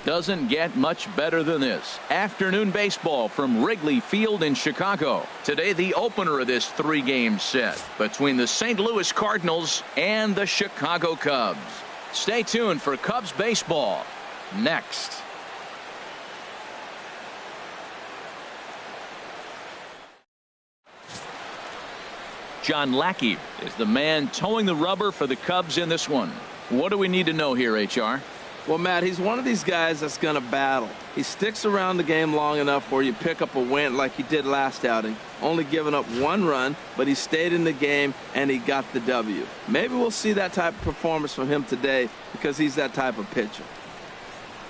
Doesn't get much better than this. Afternoon baseball from Wrigley Field in Chicago. Today, the opener of this three-game set between the St. Louis Cardinals and the Chicago Cubs. Stay tuned for Cubs baseball next. John Lackey is the man towing the rubber for the Cubs in this one. What do we need to know here, HR? Well, Matt, he's one of these guys that's going to battle. He sticks around the game long enough where you pick up a win like he did last outing. Only giving up one run, but he stayed in the game and he got the W. Maybe we'll see that type of performance from him today because he's that type of pitcher.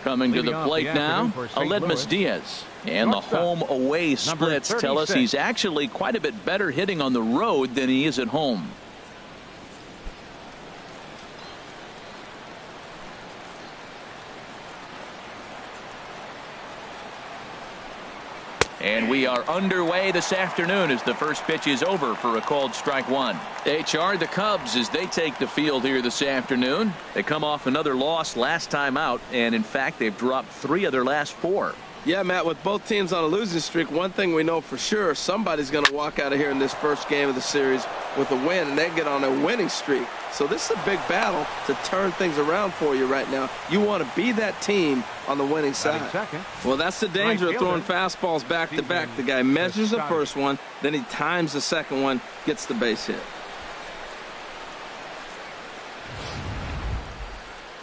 Coming to the plate now, Aledmus Diaz. And the home-away splits tell us he's actually quite a bit better hitting on the road than he is at home. And we are underway this afternoon as the first pitch is over for a called strike one. HR, the Cubs, as they take the field here this afternoon. They come off another loss last time out, and in fact they've dropped 3 of their last 4. Yeah, Matt, with both teams on a losing streak, one thing we know for sure, somebody's going to walk out of here in this first game of the series with a win, and they get on a winning streak. So this is a big battle to turn things around for you right now. You want to be that team on the winning side. Well, that's the danger of throwing fastballs back-to-back. The guy measures the first one, then he times the second one, gets the base hit.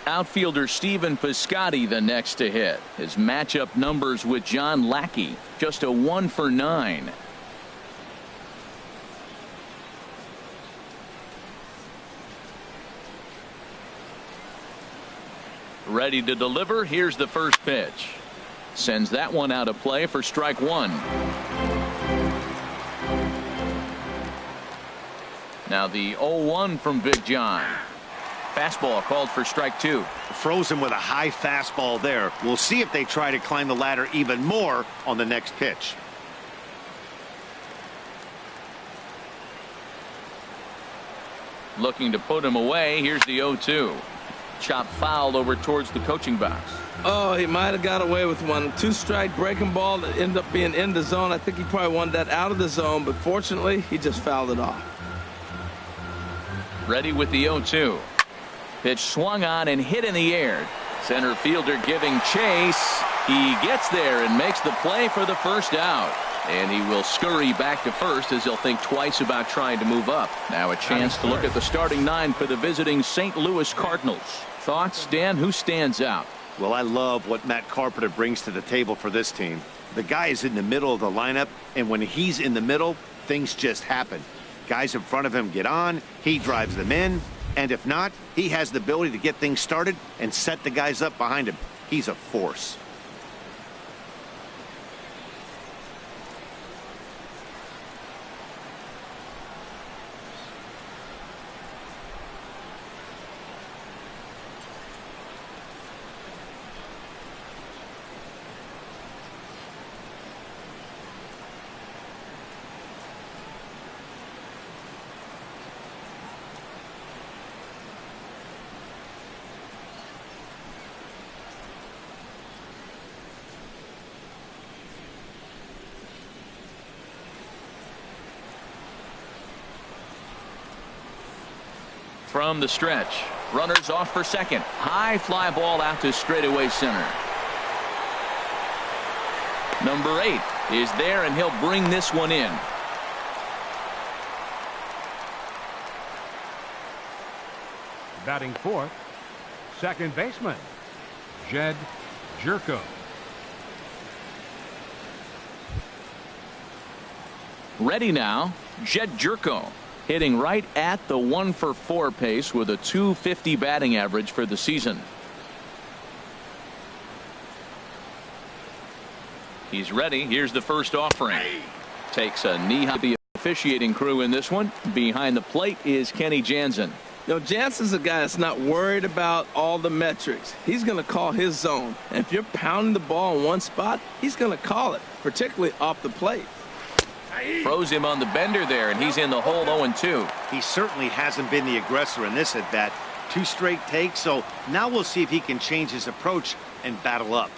Outfielder Stephen Piscotty the next to hit. His matchup numbers with John Lackey, just a 1 for 9. Ready to deliver. Here's the first pitch. Sends that one out of play for strike one. Now the 0-1 from Big John. Fastball called for strike 2. Frozen with a high fastball there. We'll see if they try to climb the ladder even more on the next pitch. Looking to put him away. Here's the 0-2. Chop foul over towards the coaching box. Oh, he might have got away with one. 2-strike breaking ball that ended up being in the zone. I think he probably wanted that out of the zone, but fortunately he just fouled it off. Ready with the 0-2. Pitch swung on and hit in the air. Center fielder giving chase. He gets there and makes the play for the first out. And he will scurry back to first as he'll think twice about trying to move up. Now a chance to look at the starting 9 for the visiting St. Louis Cardinals. Thoughts, Dan? Who stands out? Well, I love what Matt Carpenter brings to the table for this team. The guy is in the middle of the lineup, and when he's in the middle, things just happen. Guys in front of him get on, he drives them in, and if not, he has the ability to get things started and set the guys up behind him. He's a force. From the stretch, runners off for second. High fly ball out to straightaway center. Number 8 is there, and he'll bring this one in. Batting fourth, second baseman, Jed Jerko. Ready now, Jed Jerko. Hitting right at the 1-for-4 pace with a .250 batting average for the season. He's ready. Here's the first offering. Takes a knee high. The officiating crew in this one. Behind the plate is Kenny Jansen. Jansen's a guy that's not worried about all the metrics. He's going to call his zone. And if you're pounding the ball in one spot, he's going to call it, particularly off the plate. Throws him on the bender there, and he's in the hole 0-2. He certainly hasn't been the aggressor in this at bat. 2 straight takes, so now we'll see if he can change his approach and battle up.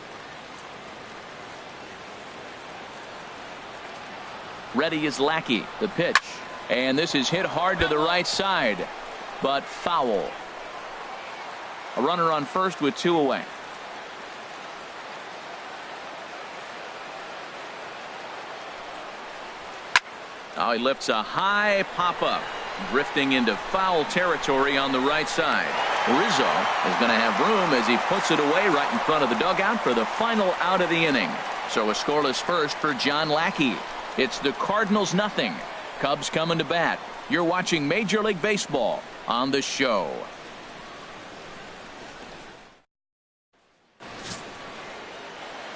Ready is Lackey. The pitch. And this is hit hard to the right side, but foul. A runner on first with 2 away. Oh, he lifts a high pop-up, drifting into foul territory on the right side. Rizzo is going to have room as he puts it away right in front of the dugout for the final out of the inning. So a scoreless first for John Lackey. It's the Cardinals 0. Cubs coming to bat. You're watching Major League Baseball on the show.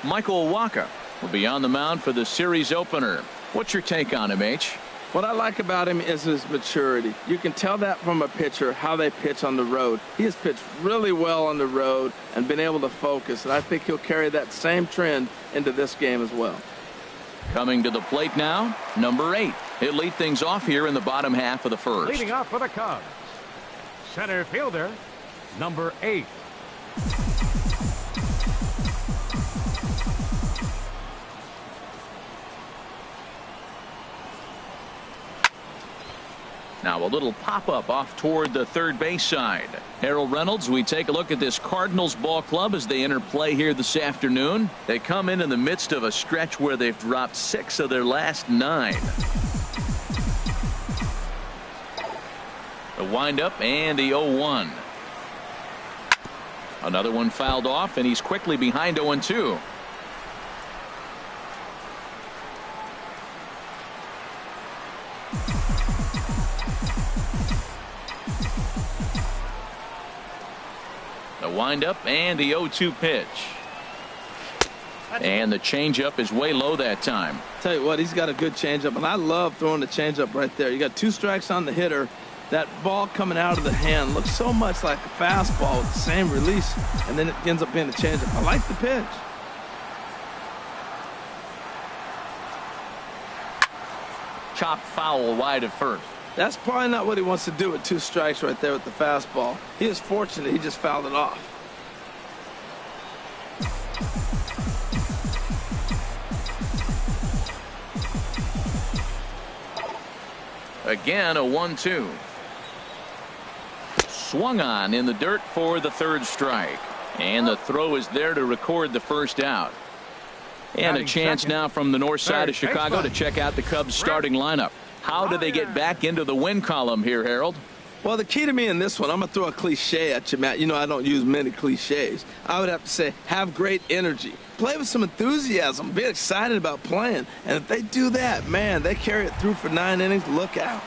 Michael Wacha will be on the mound for the series opener. What's your take on him, H? What I like about him is his maturity. You can tell that from a pitcher, how they pitch on the road. He has pitched really well on the road and been able to focus, and I think he'll carry that same trend into this game as well. Coming to the plate now, number 8. He'll lead things off here in the bottom half of the first. Leading off for the Cubs, center fielder, number 8. Now a little pop-up off toward the third base side. Harold Reynolds, we take a look at this Cardinals ball club as they enter play here this afternoon. They come in the midst of a stretch where they've dropped 6 of their last 9. The windup and the 0-1. Another one fouled off, and he's quickly behind 0-2. The windup and the 0-2 pitch. And the changeup is way low that time. Tell you what, he's got a good changeup, and I love throwing the changeup right there. You got 2 strikes on the hitter. That ball coming out of the hand looks so much like a fastball with the same release, and then it ends up being a changeup. I like the pitch. Chopped foul wide of first. That's probably not what he wants to do with 2 strikes right there with the fastball. He is fortunate he just fouled it off. Again, a 1-2. Swung on in the dirt for the third strike. And the throw is there to record the first out. And a chance now from the north side of Chicago to check out the Cubs starting lineup. How do they get back into the win column here, Harold? Well, the key to me in this one, I'm going to throw a cliche at you, Matt. You know I don't use many cliches. I would have to say have great energy. Play with some enthusiasm. Be excited about playing. And if they do that, man, they carry it through for 9 innings. Look out.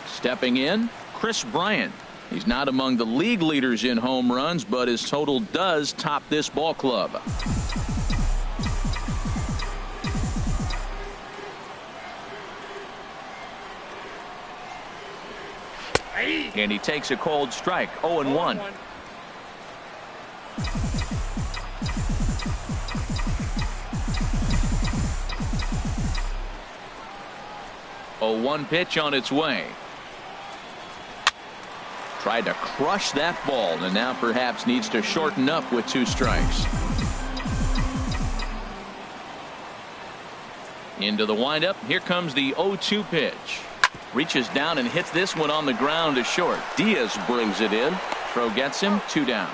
Stepping in, Chris Bryant. He's not among the league leaders in home runs, but his total does top this ball club. And he takes a cold strike, 0-1. A 1 pitch on its way. Tried to crush that ball, and now perhaps needs to shorten up with 2 strikes. Into the windup. Here comes the 0-2 pitch. Reaches down and hits this one on the ground to short. Diaz brings it in. Throw gets him, 2 down.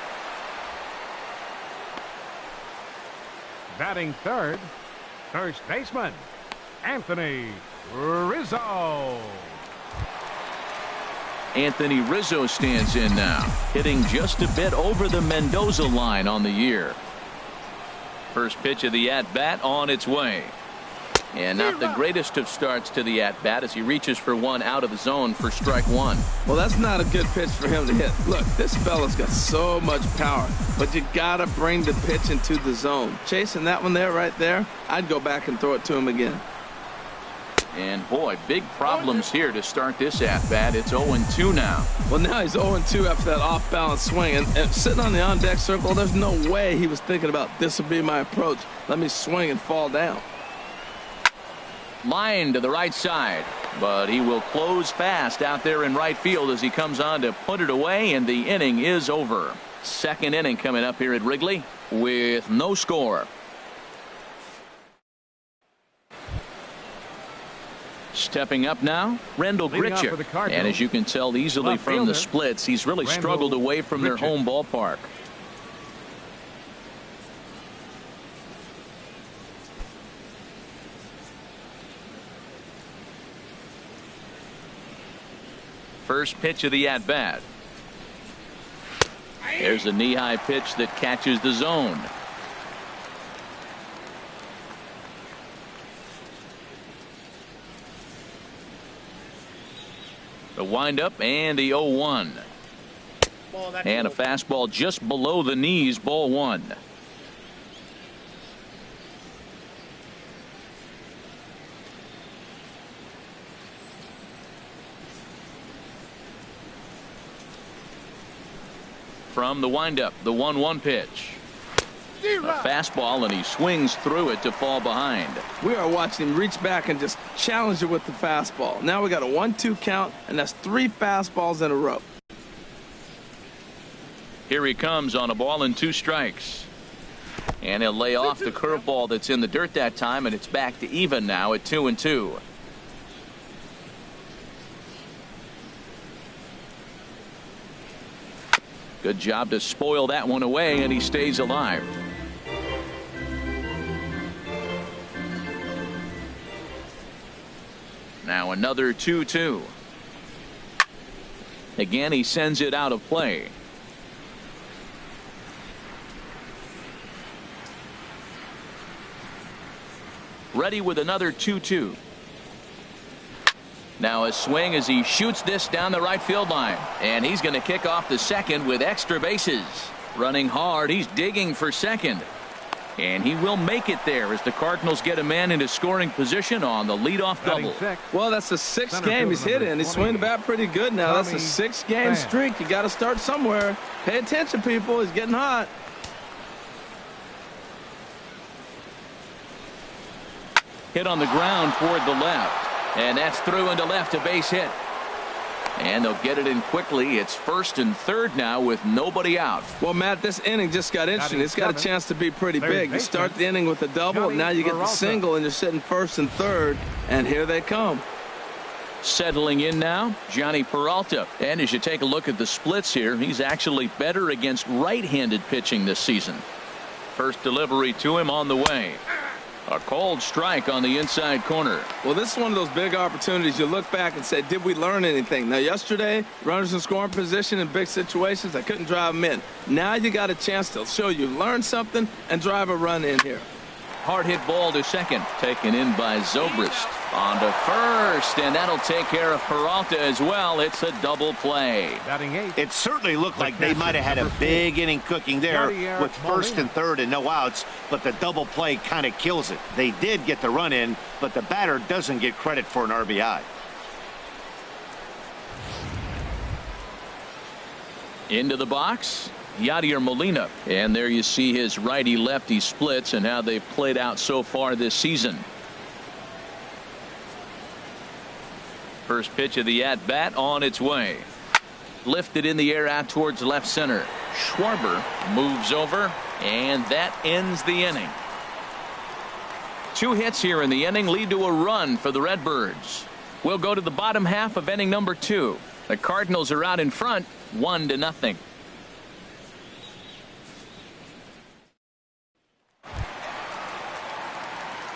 Batting third, first baseman, Anthony Rizzo. Anthony Rizzo stands in now, hitting just a bit over the Mendoza line on the year. First pitch of the at-bat on its way. And not the greatest of starts to the at-bat as he reaches for one out of the zone for strike 1. Well, that's not a good pitch for him to hit. Look, this fella's got so much power, but you got to bring the pitch into the zone. Chasing that one there, right there, I'd go back and throw it to him again. And boy, big problems here to start this at-bat. It's 0-2 now. Well, now he's 0-2 after that off-balance swing. And sitting on the on-deck circle, there's no way he was thinking about this will be my approach. Let me swing and fall down. Line to the right side, but he will close fast out there in right field as he comes on to put it away, and the inning is over. Second inning coming up here at Wrigley with no score. Stepping up now, Randall Grichuk. And as you can tell easily from the splits, he's really struggled away from their home ballpark. First pitch of the at-bat. There's a knee-high pitch that catches the zone. The windup and the 0-1. And a fastball just below the knees, ball 1. From the windup, the 1-1 pitch. A fastball, and he swings through it to fall behind. We are watching him reach back and just challenge it with the fastball. Now we got a 1-2 count, and that's 3 fastballs in a row. Here he comes on a ball and 2 strikes. And he'll lay off the curveball that's in the dirt that time, and it's back to even now at 2-2. Good job to spoil that one away, and he stays alive. Now another 2-2. Again, he sends it out of play. Ready with another 2-2. Now a swing as he shoots this down the right field line, and he's going to kick off the second with extra bases. Running hard, he's digging for second, and he will make it there as the Cardinals get a man into scoring position on the leadoff double. Well, that's the 6th game he's hit in. He's swinging the bat pretty good now. That's a 6-game streak. You got to start somewhere. Pay attention, people. He's getting hot. Hit on the ground toward the left. And that's through into left, a base hit. And they'll get it in quickly. It's first and third now with nobody out. Well, Matt, this inning just got interesting. It's got a chance to be pretty big. You start the inning with a double, now you get the single, and you're sitting first and third, and here they come. Settling in now, Johnny Peralta. And as you take a look at the splits here, he's actually better against right-handed pitching this season. First delivery to him on the way. A cold strike on the inside corner. Well, this is one of those big opportunities. You look back and say, did we learn anything? Now, yesterday, runners in scoring position in big situations, I couldn't drive them in. Now you got a chance to show you learn something and drive a run in here. Hard hit ball to second. Taken in by Zobrist. On to first, and that'll take care of Peralta as well. It's a double play. Batting 8. It certainly looked like they might have had a big inning cooking there with first and third and no outs, but the double play kind of kills it. They did get the run in, but the batter doesn't get credit for an RBI. Into the box, Yadier Molina. And there you see his righty-lefty splits and how they've played out so far this season. First pitch of the at-bat on its way. Lifted in the air out towards left center. Schwarber moves over, and that ends the inning. 2 hits here in the inning lead to a run for the Redbirds. We'll go to the bottom half of inning number 2. The Cardinals are out in front, 1-0.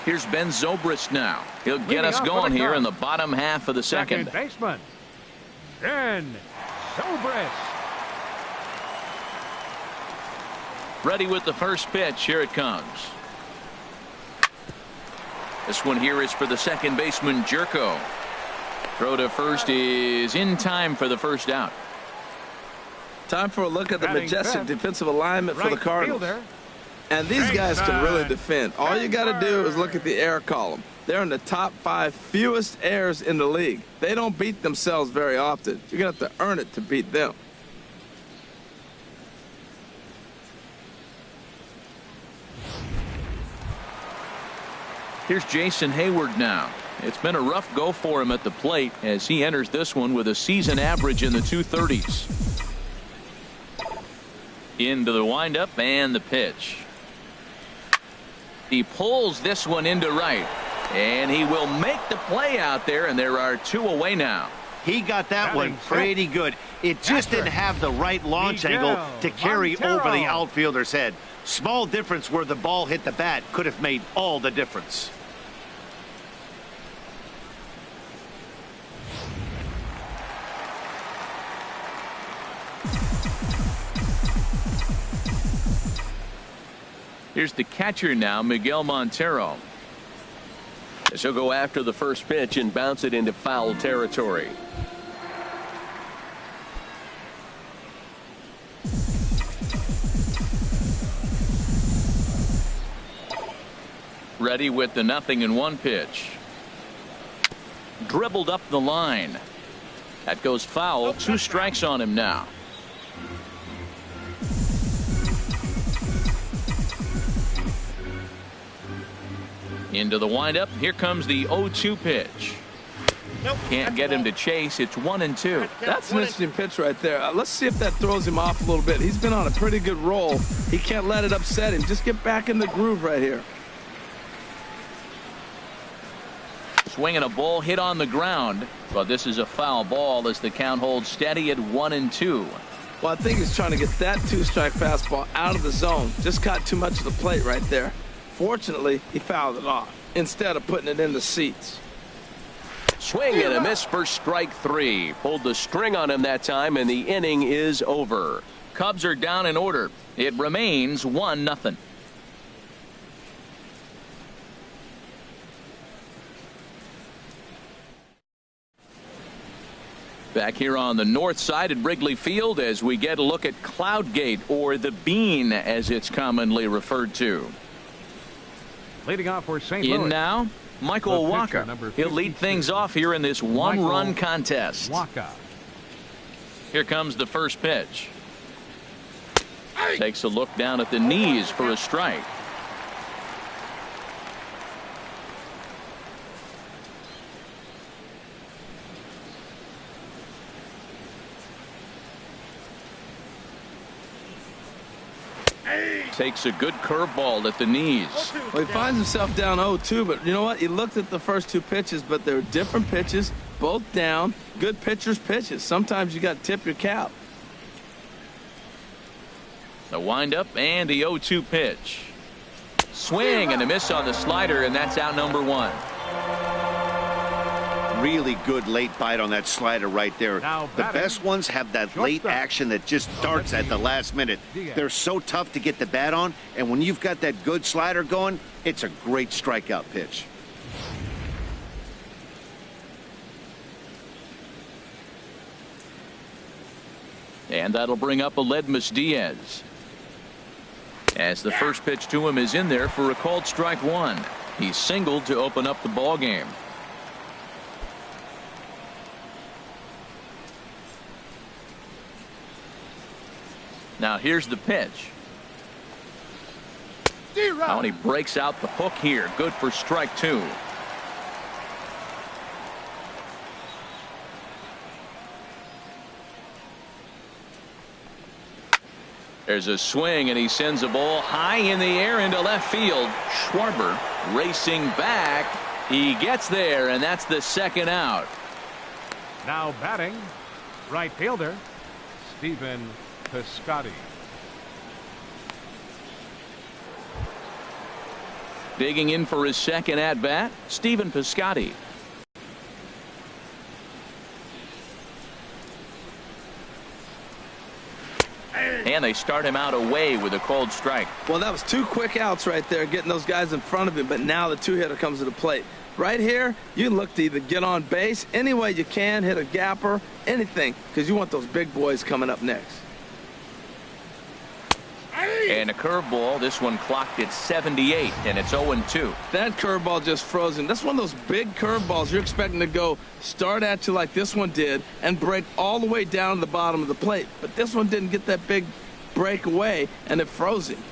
Here's Ben Zobrist now. He'll get us going here in the bottom half of the second. Baseman, Ben Zobrist. Ready with the first pitch. Here it comes. This one here is for the second baseman, Jerko. Throw to first is in time for the first out. Time for a look at the majestic defensive alignment for the Cardinals. Fielder. And these guys can really defend. All you got to do is look at the error column. They're in the top 5 fewest errors in the league. They don't beat themselves very often. You're going to have to earn it to beat them. Here's Jason Hayward now. It's been a rough go for him at the plate as he enters this one with a season average in the 230s. Into the windup and the pitch. He pulls this one into right, and he will make the play out there, and there are 2 away now. He got that one pretty good. It just didn't have the right launch angle to carry over the outfielder's head. Small difference where the ball hit the bat could have made all the difference. Here's the catcher now, Miguel Montero. He'll go after the first pitch and bounce it into foul territory. Ready with the 0-1 pitch. Dribbled up the line. That goes foul. 2 strikes on him now. Into the windup. Here comes the 0-2 pitch. Can't get him to chase. It's 1-2. That's an interesting pitch right there. Let's see if that throws him off a little bit. He's been on a pretty good roll. He can't let it upset him. Just get back in the groove right here. Swinging a ball hit on the ground, but this is a foul ball as the count holds steady at 1-2. Well, I think he's trying to get that 2-strike fastball out of the zone. Just caught too much of the plate right there. Fortunately, he fouled it off instead of putting it in the seats. Swing and a miss for strike 3. Pulled the string on him that time, and the inning is over. Cubs are down in order. It remains 1-0. Back here on the north side at Wrigley Field as we get a look at Cloudgate, or the Bean as it's commonly referred to. Leading off for St. Louis. In now, Michael Wacha. He'll lead things off here in this one-run contest. Wacha. Here comes the first pitch. Takes a look down at the knees for a strike. Takes a good curveball at the knees. Well, he finds himself down 0-2, but you know what? He looked at the first 2 pitches, but they're different pitches, both down. Good pitchers' pitches. Sometimes you got to tip your cap. The windup and the 0-2 pitch. Swing and a miss on the slider, and that's out number 1. Really good late bite on that slider right there. The best ones have that late action that just darts at the last minute. They're so tough to get the bat on, and when you've got that good slider going, it's a great strikeout pitch. And that'll bring up Aledmys Diaz. As the first pitch to him is in there for a called strike 1. He's singled to open up the ball game. Now here's the pitch. Now he breaks out the hook here. Good for strike 2. There's a swing, and he sends a ball high in the air into left field. Schwarber racing back. He gets there, and that's the second out. Now batting, right fielder, Stephen Piscotty. Digging in for his second at-bat, Stephen Piscotty. And they start him out away with a called strike. Well, that was 2 quick outs right there, getting those guys in front of him, but now the 2-hitter comes to the plate. Right here, you look to either get on base any way you can, hit a gapper, anything, because you want those big boys coming up next. And a curveball. This one clocked at 78, and it's 0-2. That curveball just froze him. That's one of those big curveballs you're expecting to go start at you like this one did and break all the way down to the bottom of the plate. But this one didn't get that big break away, and it froze him.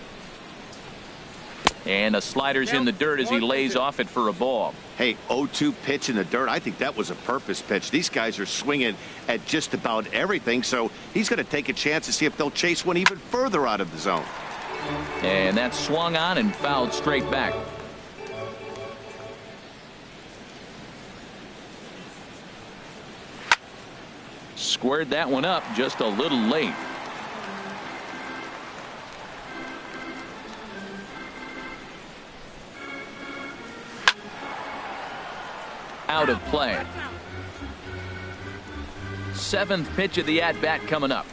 And a slider's in the dirt as he lays off it for a ball. Hey, 0-2 pitch in the dirt. I think that was a purpose pitch. These guys are swinging at just about everything, so he's going to take a chance to see if they'll chase one even further out of the zone. And that's swung on and fouled straight back. Squared that one up just a little late. Out of play. 7th pitch of the at-bat coming up.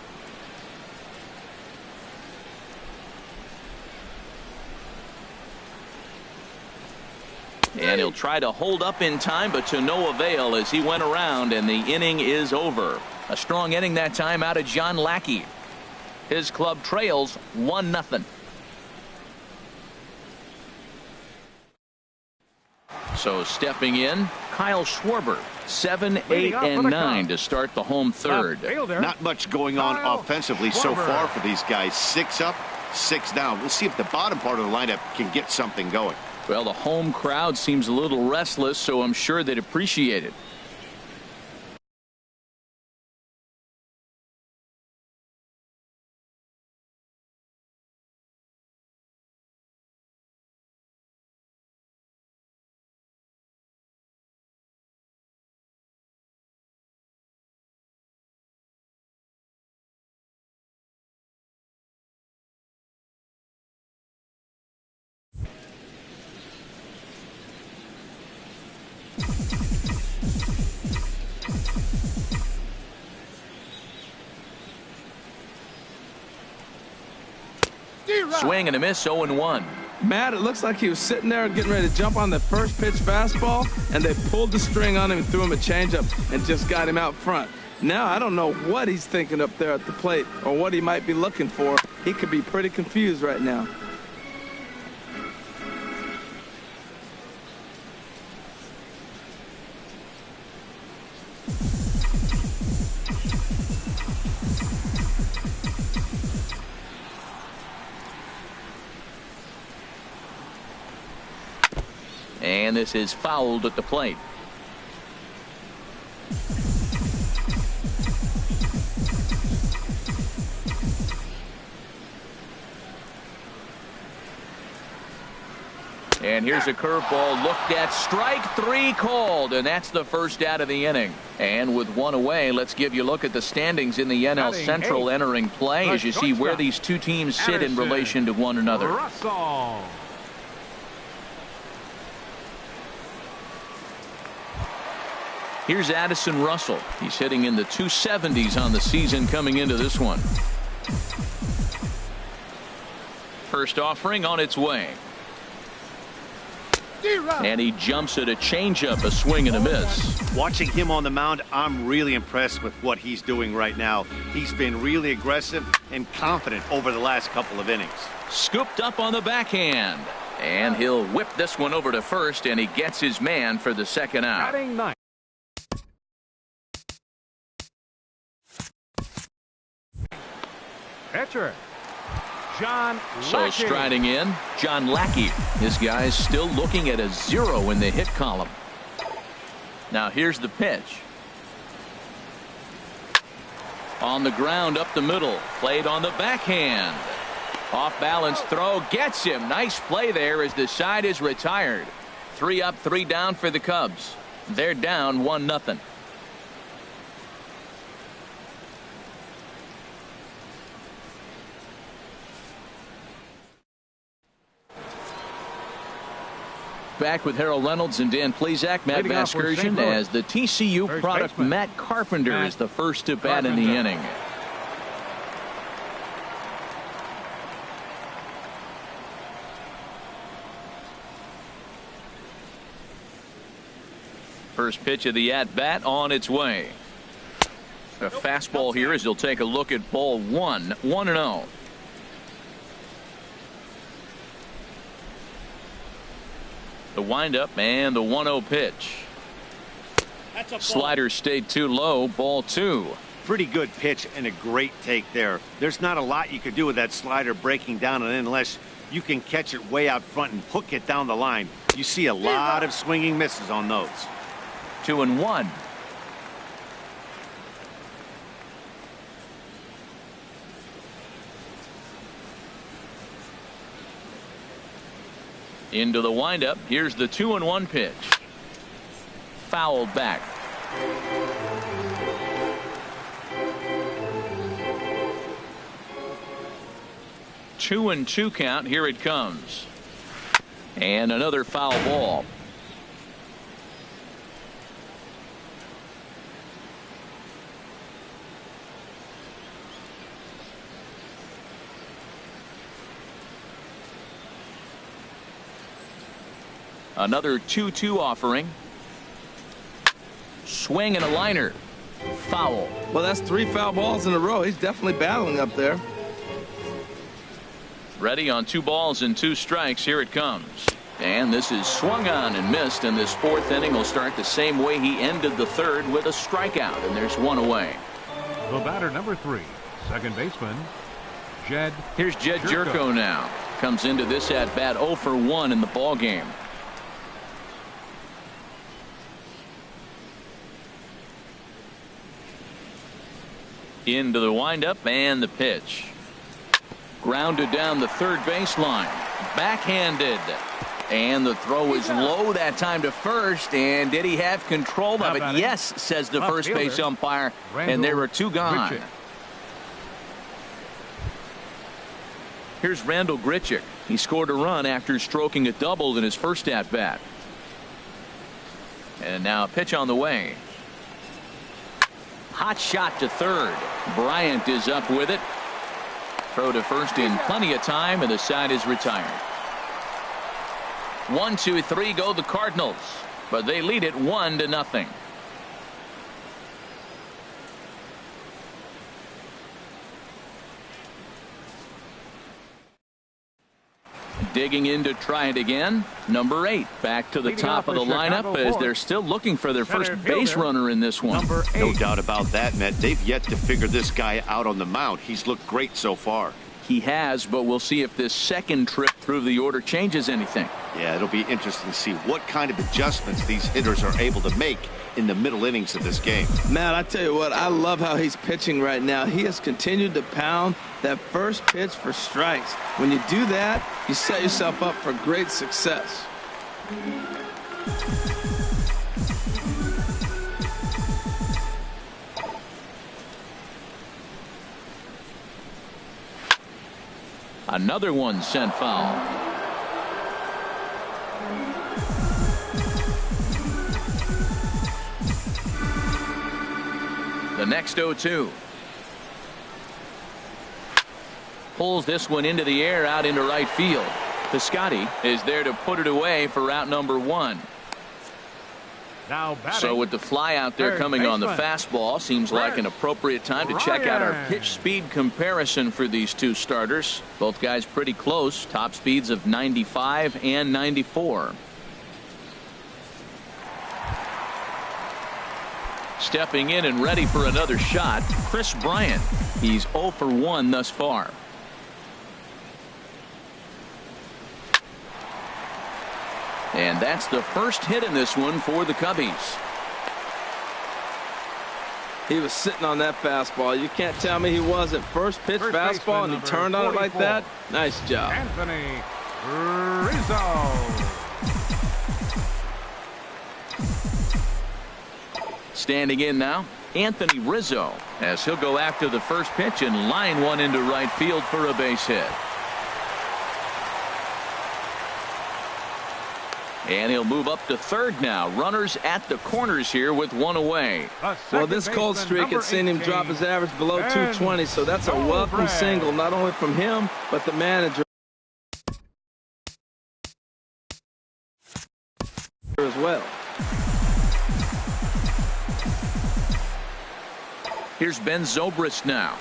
And he'll try to hold up in time, but to no avail as he went around, and the inning is over. A strong inning that time out of John Lackey. His club trails 1-0. So stepping in, Kyle Schwarber, 7, 8, and 9 to start the home third. Not much going on offensively so far for these guys. 6 up, 6 down. We'll see if the bottom part of the lineup can get something going. Well, the home crowd seems a little restless, so I'm sure they'd appreciate it. Swing and a miss, 0-1. Matt, it looks like he was sitting there getting ready to jump on the first pitch fastball, and they pulled the string on him and threw him a changeup and just got him out front. Now I don't know what he's thinking up there at the plate or what he might be looking for. He could be pretty confused right now. And this is fouled at the plate. And here's a curveball looked at. Strike 3 called, and that's the first out of the inning. And with 1 away, let's give you a look at the standings in the NL Central entering play as you see where these two teams sit in relation to one another. Here's Addison Russell. He's hitting in the 270s on the season coming into this one. First offering on its way. And he jumps at a changeup, a swing and a miss. Watching him on the mound, I'm really impressed with what he's doing right now. He's been really aggressive and confident over the last couple of innings. Scooped up on the backhand. And he'll whip this one over to first, and he gets his man for the second out. Batting ninth. Pitcher. John So Lackey. striding in, John Lackey. This guy's still looking at a 0 in the hit column. Now here's the pitch. On the ground up the middle. Played on the backhand. Off balance throw gets him. Nice play there as the side is retired. 3 up, 3 down for the Cubs. They're down 1-0. Back with Harold Reynolds and Dan Plesac. Matt Leading off for St. Vasgersian Louis. as the TCU First product baseman. Matt Carpenter Matt is the first to bat in the Carpenter. inning. First pitch of the at-bat on its way. A fastball here as he'll take a look at ball 1. 1-0. The windup and the 1-0 pitch. Slider stayed too low. Ball 2. Pretty good pitch and a great take there. There's not a lot you could do with that slider breaking down, and unless you can catch it way out front and hook it down the line, you see a lot of swinging misses on those. 2-1. Into the windup. Here's the 2-1 pitch. Fouled back. Two and 2 count. Here it comes. And another foul ball. Another 2-2 offering. Swing and a liner. Foul. Well, that's 3 foul balls in a row. He's definitely battling up there. Ready on 2 balls and 2 strikes. Here it comes. And this is swung on and missed. And this 4th inning will start the same way he ended the 3rd with a strikeout. And there's 1 away. The batter number 3. Second baseman. Jed. Here's Jed Jerko now. Comes into this at bat 0 for 1 in the ball game. Into the windup and the pitch. Grounded down the third baseline. Backhanded. And the throw is low that time to first. And did he have control of it? Yes, says the first base umpire. And there are 2 gone. Here's Randall Grichuk. He scored a run after stroking a double in his first at bat. And now a pitch on the way. Hot shot to third. Bryant is up with it. Throw to first in plenty of time, and the side is retired. 1, 2, 3 go the Cardinals, but they lead it 1-0. Digging in to try it again. Number 8 back to the top of the lineup as they're still looking for their first base runner in this one. No doubt about that, Matt. They've yet to figure this guy out on the mound. He's looked great so far. He has, but we'll see if this second trip through the order changes anything. Yeah, it'll be interesting to see what kind of adjustments these hitters are able to make in the middle innings of this game. Matt, I tell you what, I love how he's pitching right now. He has continued to pound that first pitch for strikes. When you do that, you set yourself up for great success. Another one sent foul. The next 0-2. Pulls this one into the air out into right field. Piscotty is there to put it away for out number 1. Now batting. So with the fly out there coming on the fastball, seems like an appropriate time to check out our pitch speed comparison for these two starters. Both guys pretty close, top speeds of 95 and 94. Stepping in and ready for another shot, Chris Bryant. He's 0 for 1 thus far. And that's the first hit in this one for the Cubbies. He was sitting on that fastball. You can't tell me he wasn't. First pitch fastball, and he turned on it like that. Nice job. Anthony Rizzo. Standing in now, Anthony Rizzo, as he'll go after the first pitch and line one into right field for a base hit. And he'll move up to third now. Runners at the corners here with one away. Well, this cold streak had seen him drop his average below 220, so that's a welcome single, not only from him, but the manager as well. Here's Ben Zobrist now.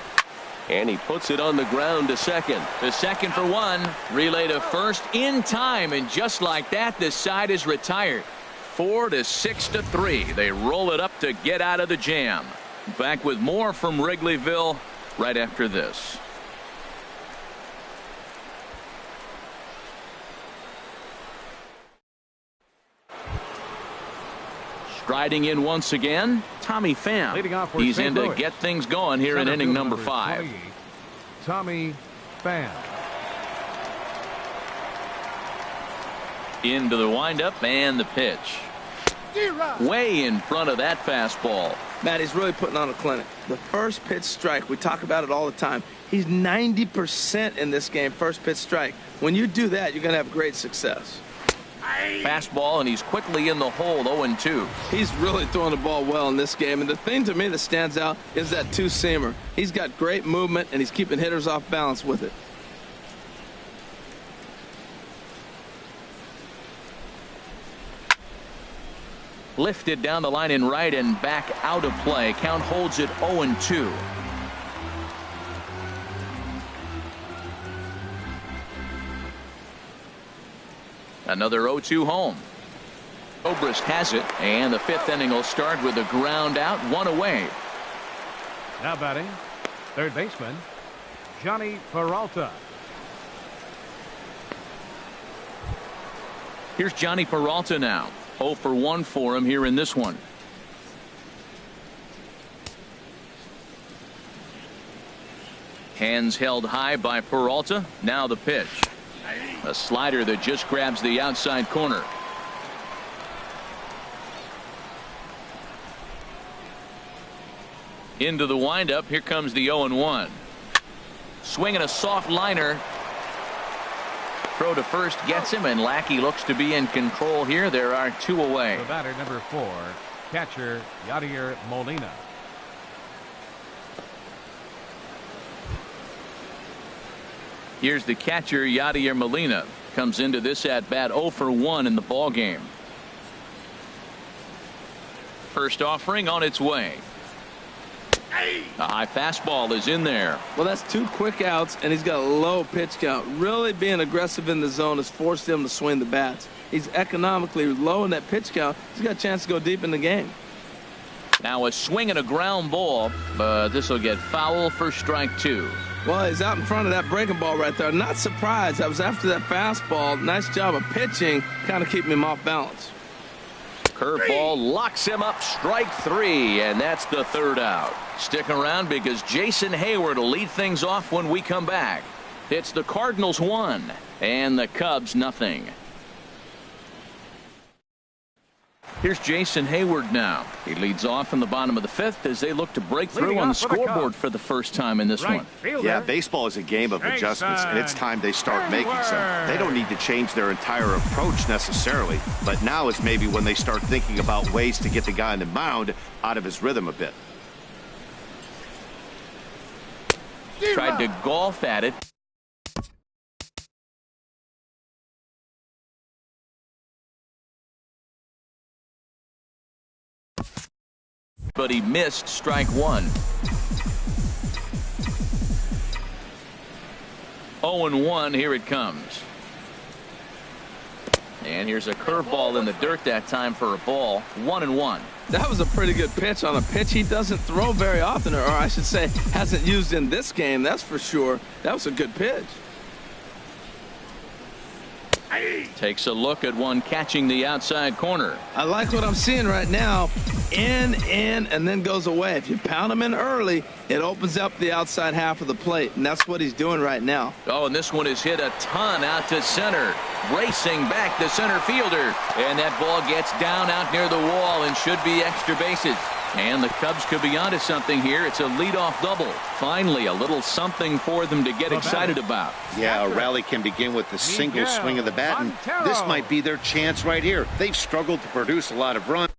And he puts it on the ground to second. The second for one. Relay to first in time. And just like that, this side is retired. 4-6-3. They roll it up to get out of the jam. Back with more from Wrigleyville right after this. Striding in once again, Tommy Pham. He's in to get things going here in inning number 5. Tommy Pham. Into the windup and the pitch. Way in front of that fastball. Matt, he's really putting on a clinic. The first pitch strike, we talk about it all the time. He's 90% in this game, first pitch strike. When you do that, you're going to have great success. Fastball, and he's quickly in the hole, 0-2. He's really throwing the ball well in this game, and the thing to me that stands out is that two-seamer. He's got great movement, and he's keeping hitters off balance with it. Lifted down the line in right and back out of play. Count holds it 0-2. Another 0-2 home. Zobrist has it, and the 5th inning will start with a ground out, one away. Now batting, third baseman, Johnny Peralta. Here's Johnny Peralta now. 0 for 1 for him here in this one. Hands held high by Peralta. Now the pitch. A slider that just grabs the outside corner. Into the windup. Here comes the 0-1. Swinging a soft liner. Throw to first gets him, and Lackey looks to be in control here. There are 2 away. The batter, number 4, catcher Yadier Molina. Here's the catcher, Yadier Molina. Comes into this at bat 0 for 1 in the ball game. First offering on its way. A high fastball is in there. Well, that's 2 quick outs, and he's got a low pitch count. Really being aggressive in the zone has forced him to swing the bats. He's economically low in that pitch count. He's got a chance to go deep in the game. Now a swing and a ground ball, but this will get foul for strike 2. Well, he's out in front of that breaking ball right there. Not surprised. I was after that fastball. Nice job of pitching, kind of keeping him off balance. Curveball locks him up, strike 3, and that's the 3rd out. Stick around because Jason Hayward will lead things off when we come back. It's the Cardinals 1 and the Cubs nothing. Here's Jason Hayward now. He leads off in the bottom of the 5th as they look to break through on the scoreboard for the first time in this one. Yeah, baseball is a game of adjustments, and it's time they start making some. They don't need to change their entire approach necessarily, but now is maybe when they start thinking about ways to get the guy on the mound out of his rhythm a bit. Tried to golf at it. But he missed strike one. 0-1, here it comes. And here's a curveball in the dirt that time for a ball. 1-1. That was a pretty good pitch on a pitch he doesn't throw very often, or I should say hasn't used in this game, that's for sure. That was a good pitch. Takes a look at one catching the outside corner. I like what I'm seeing right now. In, and then goes away. If you pound him in early, it opens up the outside half of the plate, and that's what he's doing right now. Oh, and this one is hit a ton out to center. Racing back the center fielder. And that ball gets down out near the wall and should be extra bases. And the Cubs could be onto something here. It's a leadoff double. Finally, a little something for them to get excited about. Yeah, a rally can begin with the single swing of the bat, and this might be their chance right here. They've struggled to produce a lot of runs.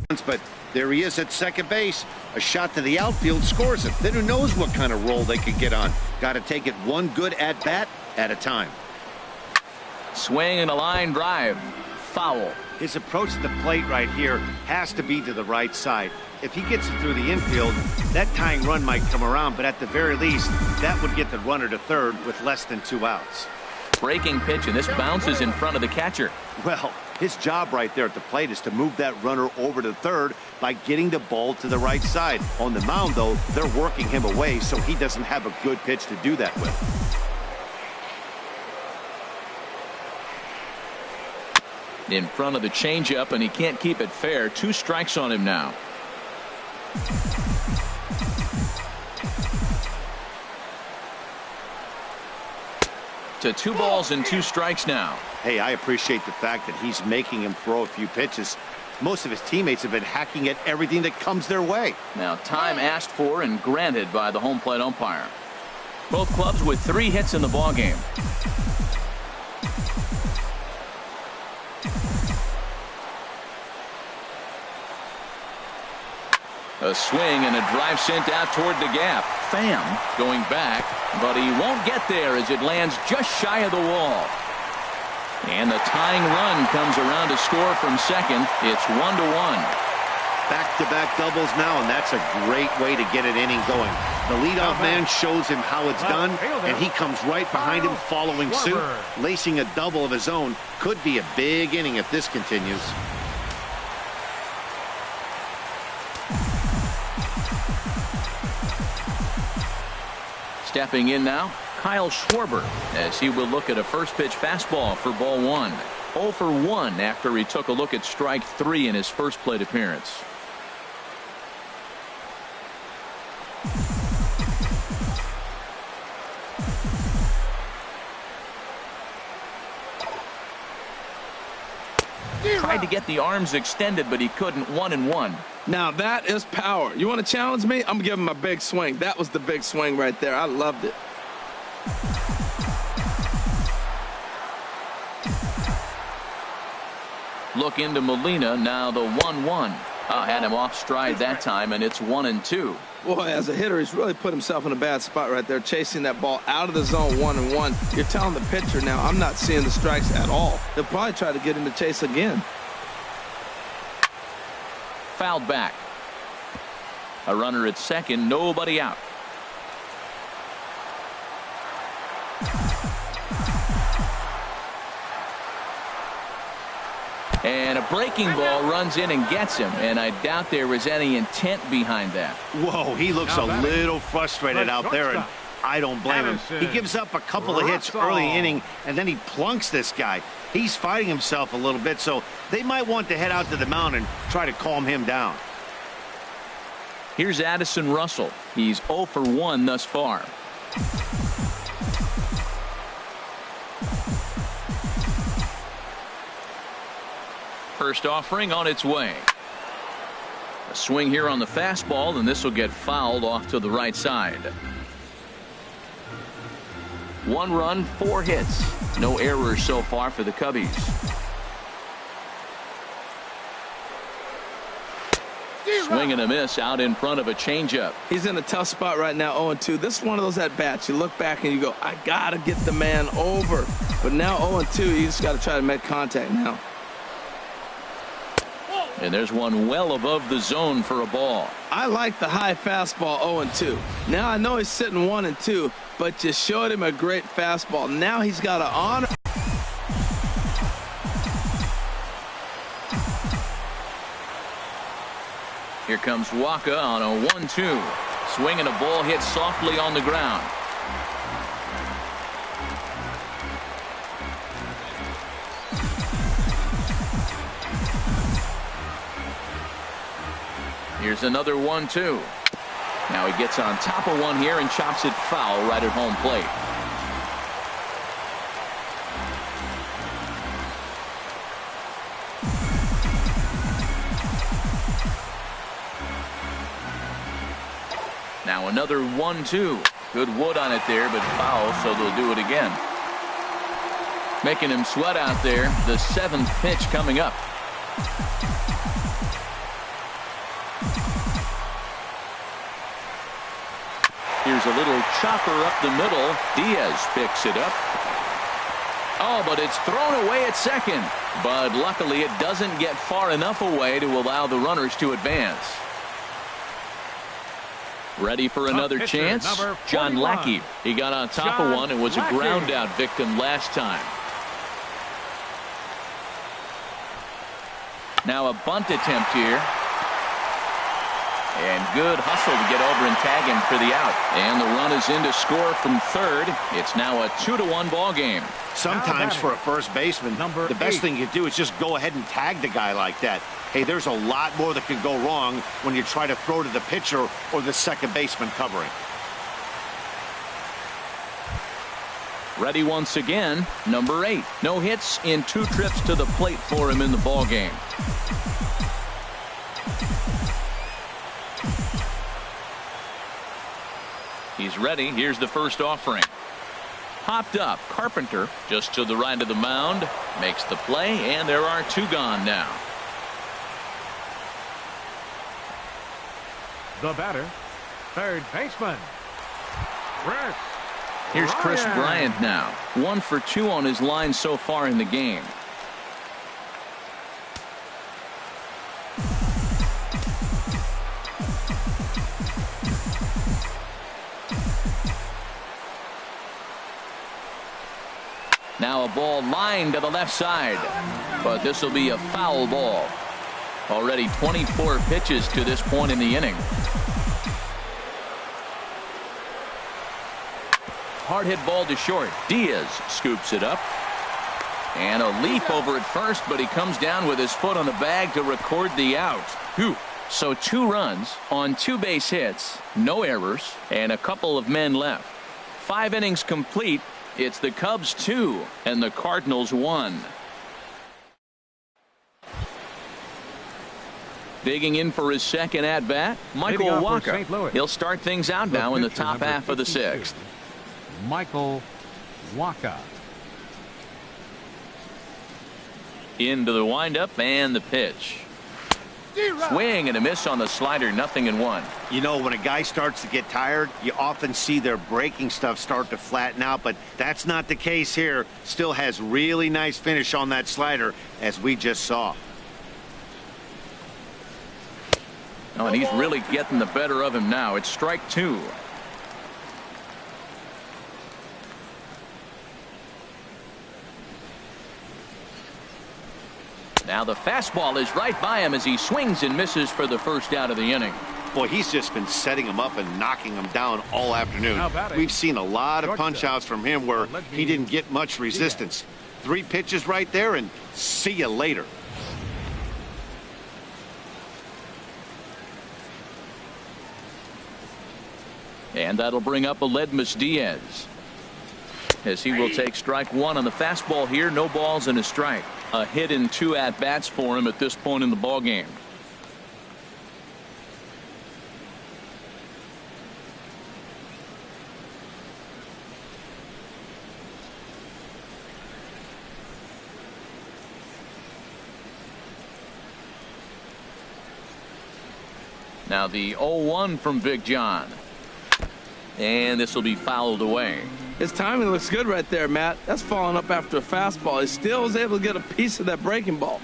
But there he is at second base. A shot to the outfield scores him. Then who knows what kind of role they could get on. Got to take it one good at-bat at a time. Swing and a line drive. Foul. His approach to the plate right here has to be to the right side. If he gets it through the infield, that tying run might come around, but at the very least, that would get the runner to third with less than 2 outs. Breaking pitch, and this bounces in front of the catcher. Well, his job right there at the plate is to move that runner over to third by getting the ball to the right side. On the mound, though, they're working him away, so he doesn't have a good pitch to do that with. In front of the changeup, and he can't keep it fair. 2 strikes on him now. To 2 balls and 2 strikes now. Hey, I appreciate the fact that he's making him throw a few pitches. Most of his teammates have been hacking at everything that comes their way. Now time asked for and granted by the home plate umpire. Both clubs with 3 hits in the ballgame. A swing and a drive sent out toward the gap. Pham going back, but he won't get there as it lands just shy of the wall. And the tying run comes around to score from second. It's 1-1. Back-to-back doubles now, and that's a great way to get an inning going. The leadoff man shows him how it's done, and he comes right behind him following suit. Lacing a double of his own could be a big inning if this continues. Stepping in now, Kyle Schwarber, as he will look at a first pitch fastball for ball 1. 0 for 1 after he took a look at strike 3 in his first plate appearance. Tried to get the arms extended, but he couldn't. 1-1. Now that is power. You want to challenge me? I'm giving him a big swing. That was the big swing right there. I loved it. Look into Molina. Now the 1-1. Had him off stride that time, and it's 1-2. Boy, as a hitter, he's really put himself in a bad spot right there, chasing that ball out of the zone 1-1. You're telling the pitcher now, I'm not seeing the strikes at all. He'll probably try to get him to chase again. Fouled back. A runner at second, nobody out. And a breaking ball runs in and gets him, and I doubt there was any intent behind that. Whoa, he looks a little frustrated out there, and I don't blame him. He gives up a couple of hits early inning, and then he plunks this guy. He's fighting himself a little bit, so they might want to head out to the mound and try to calm him down. Here's Addison Russell. He's 0 for 1 thus far. First offering on its way. A swing here on the fastball, and this will get fouled off to the right side. 1 run, 4 hits. No errors so far for the Cubbies. Swing and a miss out in front of a changeup. He's in a tough spot right now, 0-2. This is one of those at-bats. You look back and you go, I got to get the man over. But now 0-2, you just got to try to make contact now. And there's one well above the zone for a ball. I like the high fastball 0-2. Now I know he's sitting 1-2, but you showed him a great fastball. Now he's got to honor. Here comes Waka on a 1-2. Swing and a ball hit softly on the ground. Here's another 1-2. Now he gets on top of one here and chops it foul right at home plate. Now another 1-2. Good wood on it there, but foul, so they'll do it again. Making him sweat out there. The 7th pitch coming up. Here's a little chopper up the middle. Diaz picks it up. Oh, but it's thrown away at second. But luckily it doesn't get far enough away to allow the runners to advance. Ready for another chance? John Lackey. He got on top of one and was a ground out victim last time. Now a bunt attempt here. And good hustle to get over and tag him for the out. And the run is in to score from third. It's now a 2-1 ball game. Sometimes for a first baseman, the best thing you do is just go ahead and tag the guy like that. Hey, there's a lot more that can go wrong when you try to throw to the pitcher or the second baseman covering. Ready once again, number 8. No hits in 2 trips to the plate for him in the ball game. He's ready. Here's the first offering. Popped up. Carpenter just to the right of the mound. Makes the play, and there are 2 gone now. The batter, third baseman, Chris. Here's Chris Bryant now. 1 for 2 on his line so far in the game. Now a ball lined to the left side, but this will be a foul ball. Already 24 pitches to this point in the inning. Hard hit ball to short. Diaz scoops it up. And a leap over at first, but he comes down with his foot on the bag to record the out. Whew. So 2 runs on 2 base hits, no errors, and a couple of men left. 5 innings complete. It's the Cubs 2 and the Cardinals 1. Digging in for his second at bat, Michael Wacha. He'll start things out now in the top half of the 6th. Michael Wacha. Into the windup and the pitch. Swing and a miss on the slider, 0-1. You know, when a guy starts to get tired, you often see their breaking stuff start to flatten out, but that's not the case here. Still has really nice finish on that slider, as we just saw. Oh, and he's really getting the better of him now. It's strike 2. Now the fastball is right by him as he swings and misses for the first out of the inning. Boy, he's just been setting him up and knocking him down all afternoon. We've seen a lot of punch outs from him where he didn't get much resistance. 3 pitches right there, and see you later. And that'll bring up Aledmys Diaz, as he will take strike 1 on the fastball here. No balls and a strike. A hit in 2 at-bats for him at this point in the ball game. Now the 0-1 from Big John. And this will be fouled away. His timing looks good right there, Matt. That's falling up after a fastball. He still was able to get a piece of that breaking ball.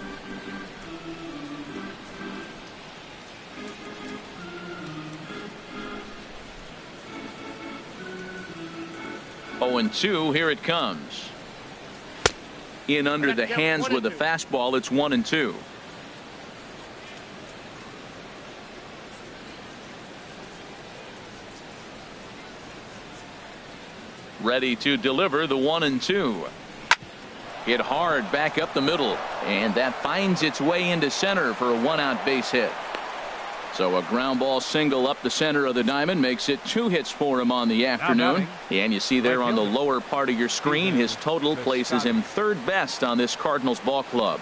Oh, 0-2. Here it comes. In under the hands with a fastball. It's 1-2. Ready to deliver the 1-2. Hit hard back up the middle, and that finds its way into center for a 1-out base hit. So a ground ball single up the center of the diamond makes it 2 hits for him on the afternoon. And you see there on the lower part of your screen, his total places him 3rd best on this Cardinals ball club.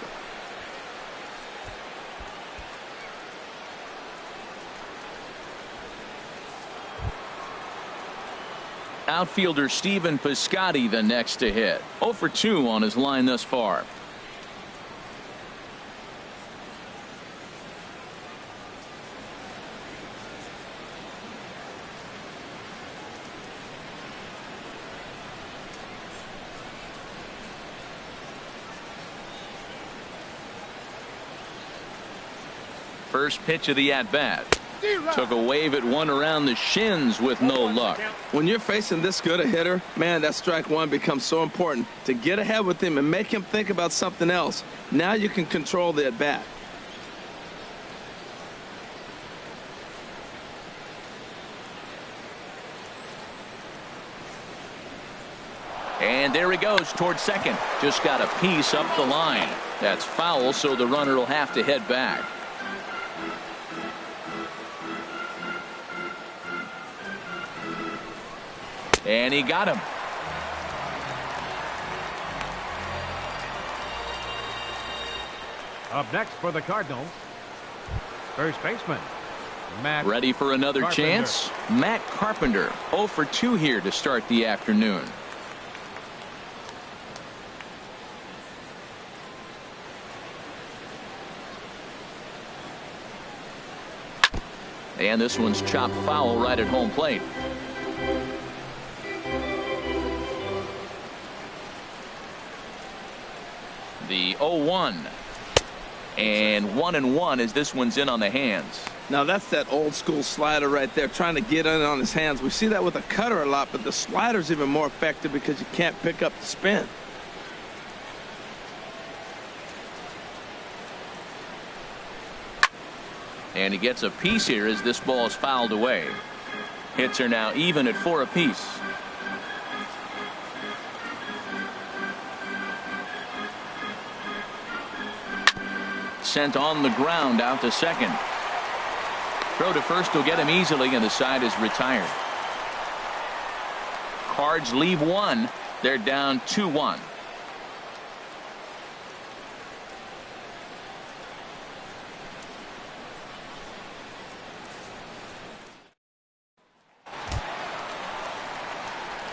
Outfielder Stephen Piscotty the next to hit. 0 for 2 on his line thus far. First pitch of the at-bat. Took a wave at one around the shins with no luck. When you're facing this good a hitter, man, that strike one becomes so important to get ahead with him and make him think about something else. Now you can control the at-bat. And there he goes towards second. Just got a piece up the line. That's foul, so the runner will have to head back. And he got him. Up next for the Cardinals, first baseman Matt. Ready for another chance? Matt Carpenter, 0 for 2 here to start the afternoon. And this one's chopped foul right at home plate. The 0-1. And 1-1 as this one's in on the hands. Now that's that old school slider right there, trying to get in on his hands. We see that with a cutter a lot, but the slider's even more effective because you can't pick up the spin. And he gets a piece here as this ball is fouled away. Hits are now even at 4 apiece. Sent on the ground out to second. Throw to first will get him easily, and the side is retired. Cards leave one. They're down 2-1.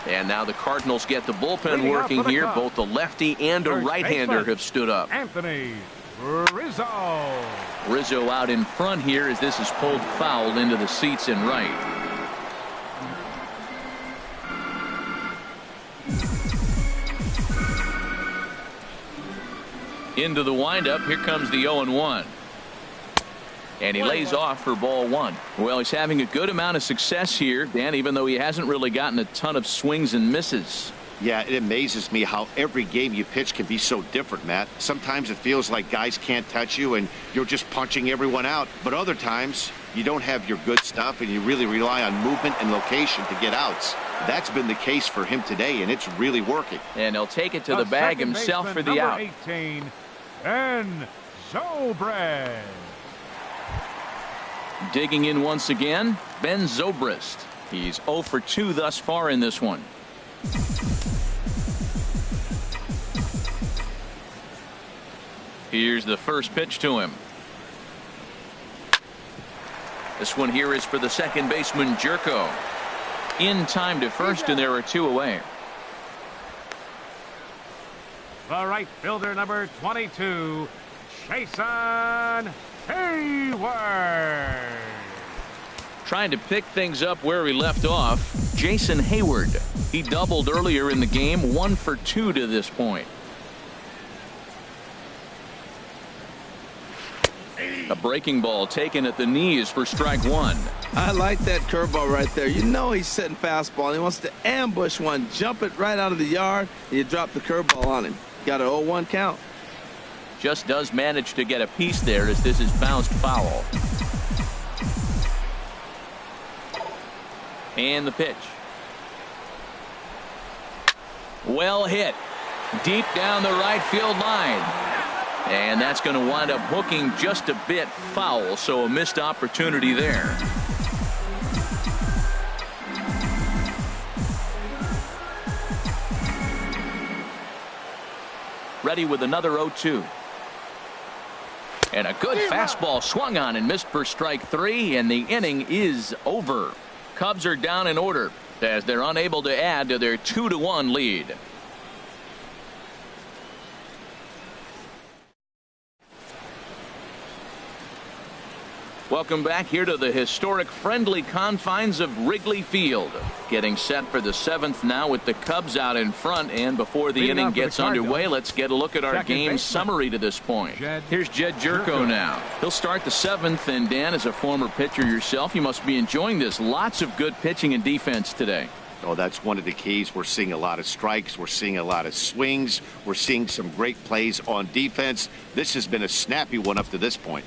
And now the Cardinals get the bullpen working here. Both the lefty and a right-hander have stood up. Anthony Rizzo. Rizzo out in front here as this is pulled foul into the seats in right. Into the windup. Here comes the 0-1. And he lays off for ball one. Well, he's having a good amount of success here, Dan, even though he hasn't really gotten a ton of swings and misses. Yeah, it amazes me how every game you pitch can be so different, Matt. Sometimes it feels like guys can't touch you and you're just punching everyone out. But other times you don't have your good stuff and you really rely on movement and location to get outs. That's been the case for him today, and it's really working. And he'll take it to the bag himself for the out. 18, and Zobrist. Digging in once again, Ben Zobrist. He's 0 for 2 thus far in this one. Here's the first pitch to him. This one here is for the second baseman, Jerko. In time to first, and there are 2 away. The right fielder, number 22, Jason Hayward. Trying to pick things up where he left off, Jason Hayward. He doubled earlier in the game, 1 for 2 to this point. A breaking ball taken at the knees for strike one. I like that curveball right there. You know he's setting fastball. He wants to ambush one, jump it right out of the yard, and you drop the curveball on him. Got an 0-1 count. Just does manage to get a piece there as this is bounced foul. And the pitch. Well hit. Deep down the right field line. And that's going to wind up hooking just a bit foul, so a missed opportunity there. Ready with another 0-2. And a good fastball swung on and missed for strike 3, and the inning is over. Cubs are down in order as they're unable to add to their 2-1 lead. Welcome back here to the historic friendly confines of Wrigley Field. Getting set for the 7th now with the Cubs out in front. And before the inning gets underway, let's get a look at our game summary to this point. Here's Jed Jerko now. He'll start the 7th. And Dan, as a former pitcher yourself, you must be enjoying this. Lots of good pitching and defense today. Oh, that's one of the keys. We're seeing a lot of strikes. We're seeing a lot of swings. We're seeing some great plays on defense. This has been a snappy one up to this point.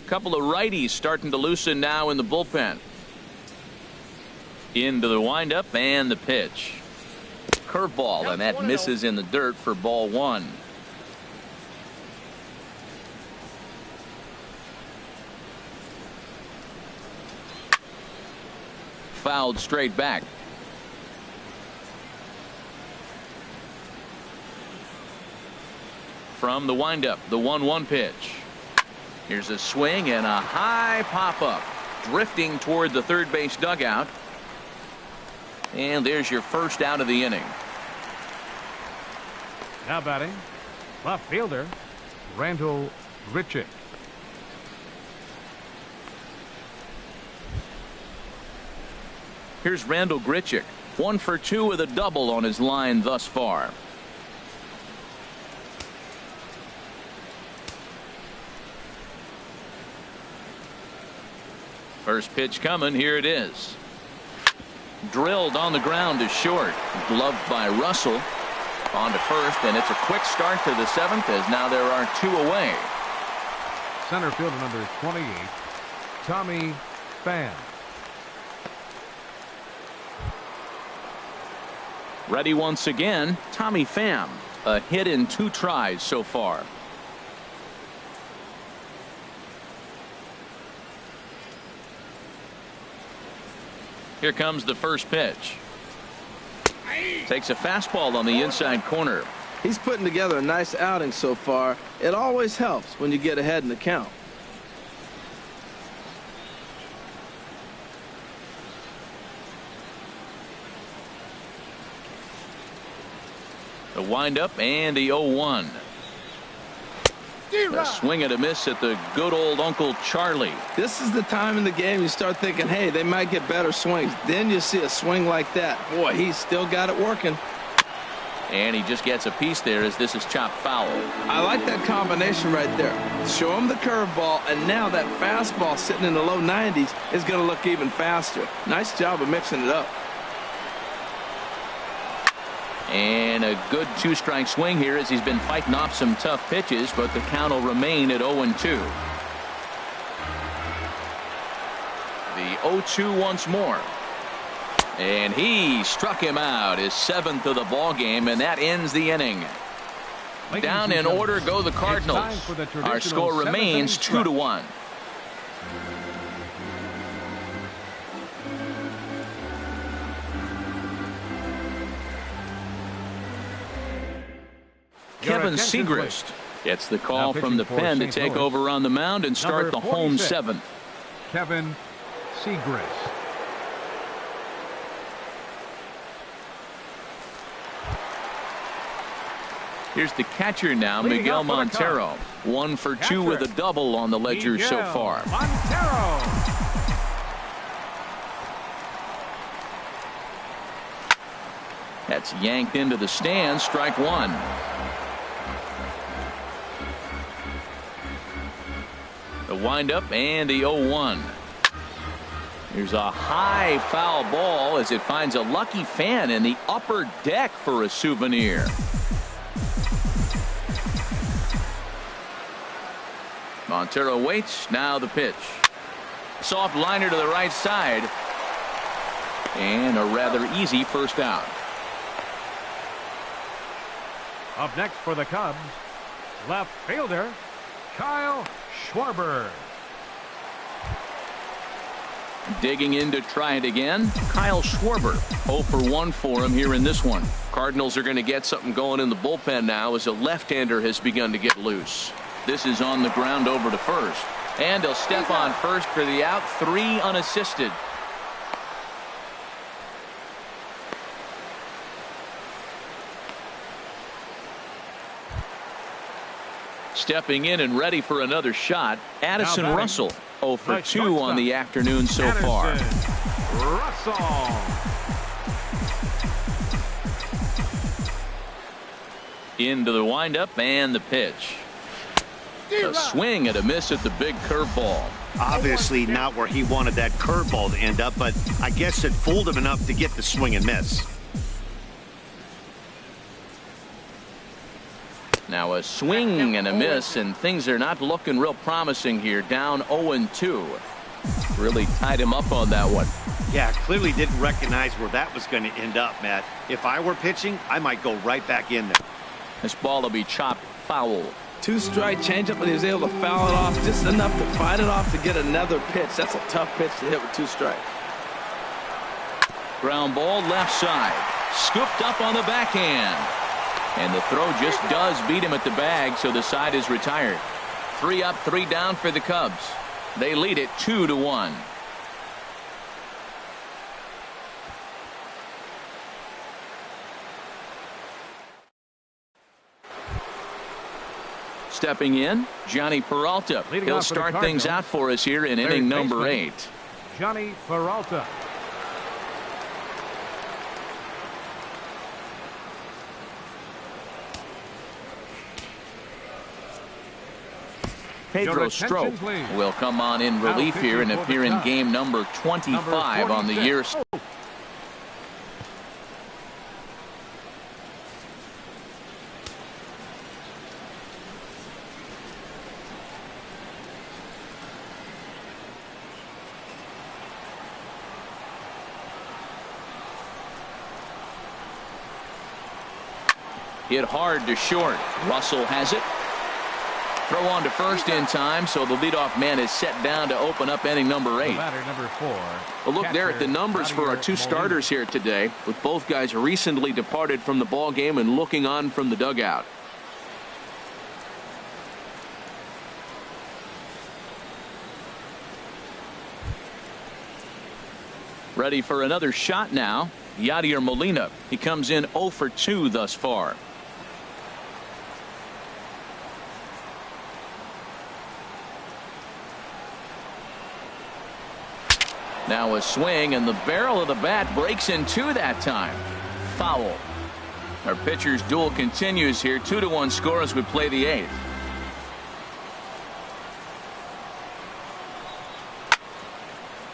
Couple of righties starting to loosen now in the bullpen. Into the windup and the pitch. Curveball, and that misses in the dirt for ball 1. Fouled straight back. From the windup, the 1-1 pitch. Here's a swing and a high pop up, drifting toward the third base dugout. And there's your first out of the inning. Now batting, left fielder, Randall Grichuk. Here's Randall Grichuk, 1 for 2 with a double on his line thus far. First pitch coming. Here it is. Drilled on the ground to short. Gloved by Russell. On to first, and it's a quick start to the 7th as now there are 2 away. Center fielder number 28, Tommy Pham. Ready once again, Tommy Pham. A hit in 2 tries so far. Here comes the first pitch. Takes a fastball on the inside corner. He's putting together a nice outing so far. It always helps when you get ahead in the count. The windup and the 0-1. A swing and a miss at the good old Uncle Charlie. This is the time in the game you start thinking, hey, they might get better swings. Then you see a swing like that. Boy, he's still got it working. And he just gets a piece there as this is chopped foul. I like that combination right there. Show him the curveball, and now that fastball sitting in the low 90s is going to look even faster. Nice job of mixing it up. And a good 2-strike swing here as he's been fighting off some tough pitches, but the count will remain at 0-2. The 0-2 once more. And he struck him out, his 7th of the ball game, and that ends the inning. Down in order go the Cardinals. Our score remains 2-1. Kevin Segrist gets the call from the pen to take over on the mound and start the home 7th. Kevin Segrist. Here's the catcher now, Miguel Montero. 1 for 2 with a double on the ledger so far. Montero. That's yanked into the stands. Strike 1. The windup and the 0-1. Here's a high foul ball as it finds a lucky fan in the upper deck for a souvenir. Montero waits. Now the pitch. Soft liner to the right side. And a rather easy first out. Up next for the Cubs, left fielder Kyle Schwarber. Digging in to try it again, Kyle Schwarber. 0 for 1 for him here in this one. Cardinals are going to get something going in the bullpen now as a left-hander has begun to get loose. This is on the ground over to first. And he'll step on first for the out. 3 unassisted. Stepping in and ready for another shot, Addison batting, Russell. 0 for the 2 on the afternoon so Addison far. Russell. Into the windup and the pitch. A swing and a miss at the big curveball. Obviously not where he wanted that curveball to end up, but I guess it fooled him enough to get the swing and miss. Now a swing and a miss, and things are not looking real promising here. Down 0-2. Really tied him up on that one. Yeah, clearly didn't recognize where that was going to end up, Matt. If I were pitching, I might go right back in there. This ball will be chopped foul. 2-strike changeup, and he was able to foul it off just enough to fight it off to get another pitch. That's a tough pitch to hit with 2 strikes. Ground ball left side. Scooped up on the backhand. And the throw just does beat him at the bag, so the side is retired. 3 up, 3 down for the Cubs. They lead it 2-1. Stepping in, Johnny Peralta. Leading He'll off for the start things out for us here in inning number 8. Johnny Peralta. Pedro Strop will come on in relief here and appear in game number 25 on the year. Hit hard to short. Russell has it. Throw on to first in time, so the leadoff man is set down to open up inning number 8. Batter number 4. Well, look there at the numbers for our 2 starters here today, with both guys recently departed from the ball game and looking on from the dugout. Ready for another shot now. Yadier Molina. He comes in 0 for 2 thus far. Now a swing, and the barrel of the bat breaks in 2 that time. Foul. Our pitcher's duel continues here. 2-1 score as we play the 8th.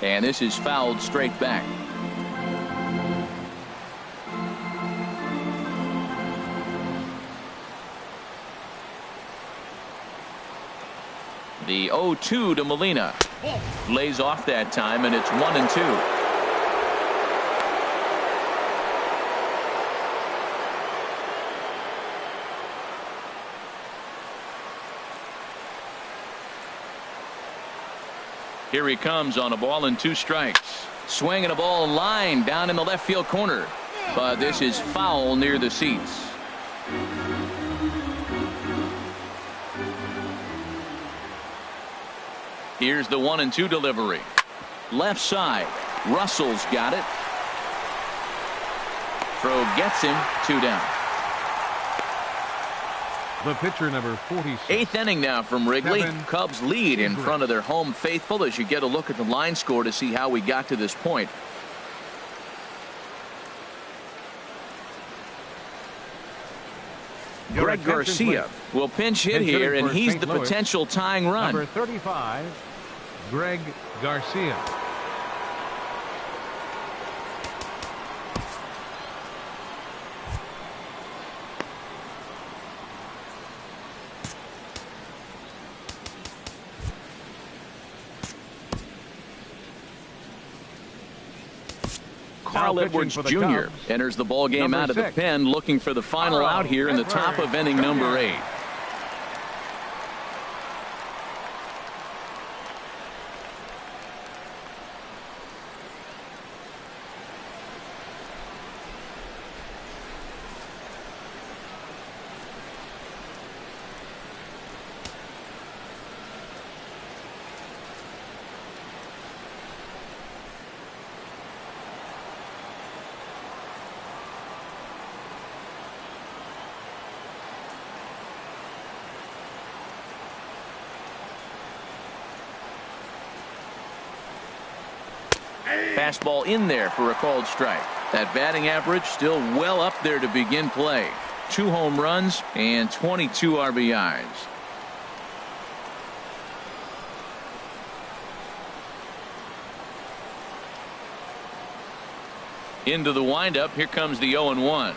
And this is fouled straight back. The 0-2 to Molina. Lays off that time, and it's 1-2. Here he comes on a ball and 2 strikes. Swinging a ball line down in the left field corner. But this is foul near the seats. Here's the 1-2 delivery. Left side. Russell's got it. Throw gets him. 2 down. The pitcher number 46. 8th inning now from Wrigley. Kevin Cubs lead in front of their home faithful as you get a look at the line score to see how we got to this point. Greg Garcia will pinch hit here, and he's the potential tying run. Number 35, Greg Garcia. Carl Edwards Jr. enters the ball game out of the pen, looking for the final out here in the top of inning number 8. fastball in there for a called strike. That batting average still well up there to begin play. 2 home runs and 22 RBIs. Into the windup. Here comes the 0-1.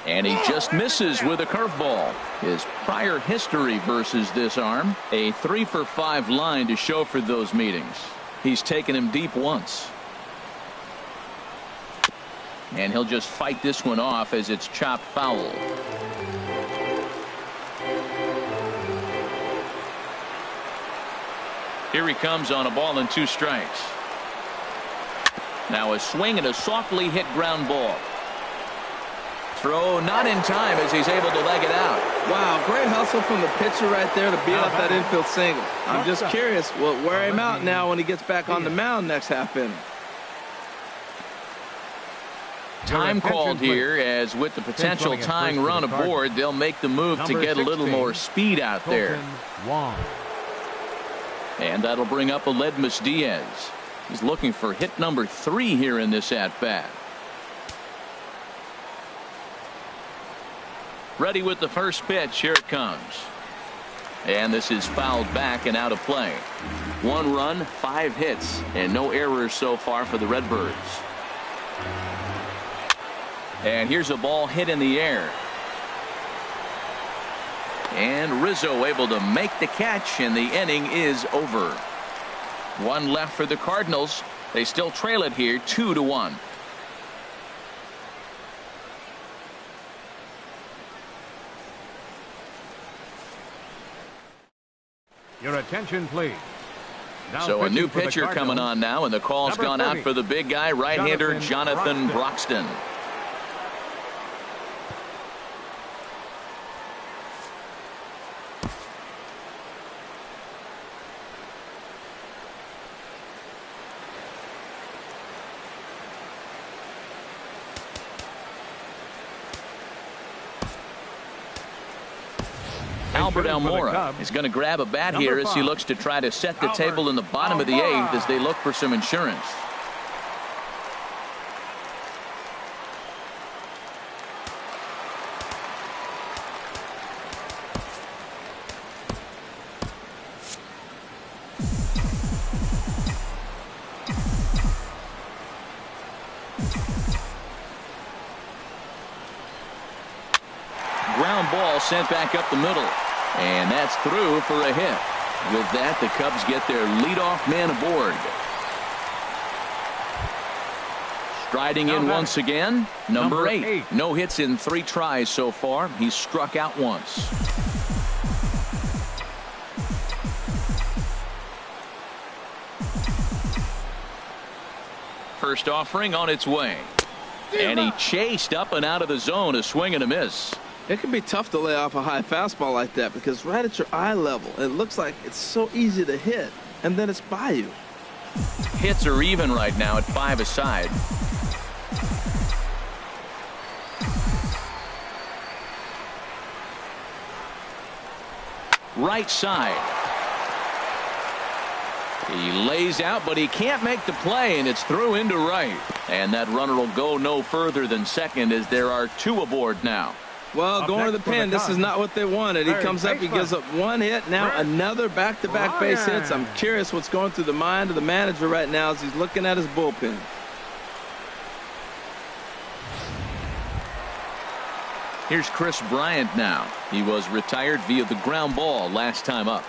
And he just misses with a curveball. His prior history versus this arm, a 3-for-5 line to show for those meetings. He's taken him deep once. And he'll just fight this one off as it's chopped foul. Here he comes on a ball and 2 strikes. Now a swing and a softly hit ground ball. Throw not in time as he's able to leg it out. Wow, great hustle from the pitcher right there to beat up that infield single. I'm just curious, will it wear him out now when he gets back on the mound next half inning? Time called here, as with the potential tying run aboard, they'll make the move to get a little more speed out there. And that'll bring up Aledmus Diaz. He's looking for hit number 3 here in this at-bat. Ready with the first pitch. Here it comes. And this is fouled back and out of play. 1 run, 5 hits, and no errors so far for the Redbirds. And here's a ball hit in the air. And Rizzo able to make the catch, and the inning is over. 1 left for the Cardinals. They still trail it here 2-1. Your attention, please. Now so a new pitching for the pitcher coming Cardinals, on now, and the call's number gone out 30, for the big guy, right-hander Jonathan Broxton. Albert Almora is going to grab a bat here as he looks to try to set the table in the bottom of the 8th as they look for some insurance. Ground ball sent back up the middle. And that's through for a hit. With that, the Cubs get their leadoff man aboard. Striding in once again, number 8. No hits in 3 tries so far. He's struck out once. First offering on its way. And he chased up and out of the zone, a swing and a miss. It can be tough to lay off a high fastball like that because right at your eye level, it looks like it's so easy to hit, and then it's by you. Hits are even right now at 5 aside. Right side. He lays out, but he can't make the play, and it's through into right. And that runner will go no further than second as there are 2 aboard now. Well, going to the pen, this is not what they wanted. He comes up, he gives up 1 hit, now another back-to-back base hits. I'm curious what's going through the mind of the manager right now as he's looking at his bullpen. Here's Chris Bryant now. He was retired via the ground ball last time up.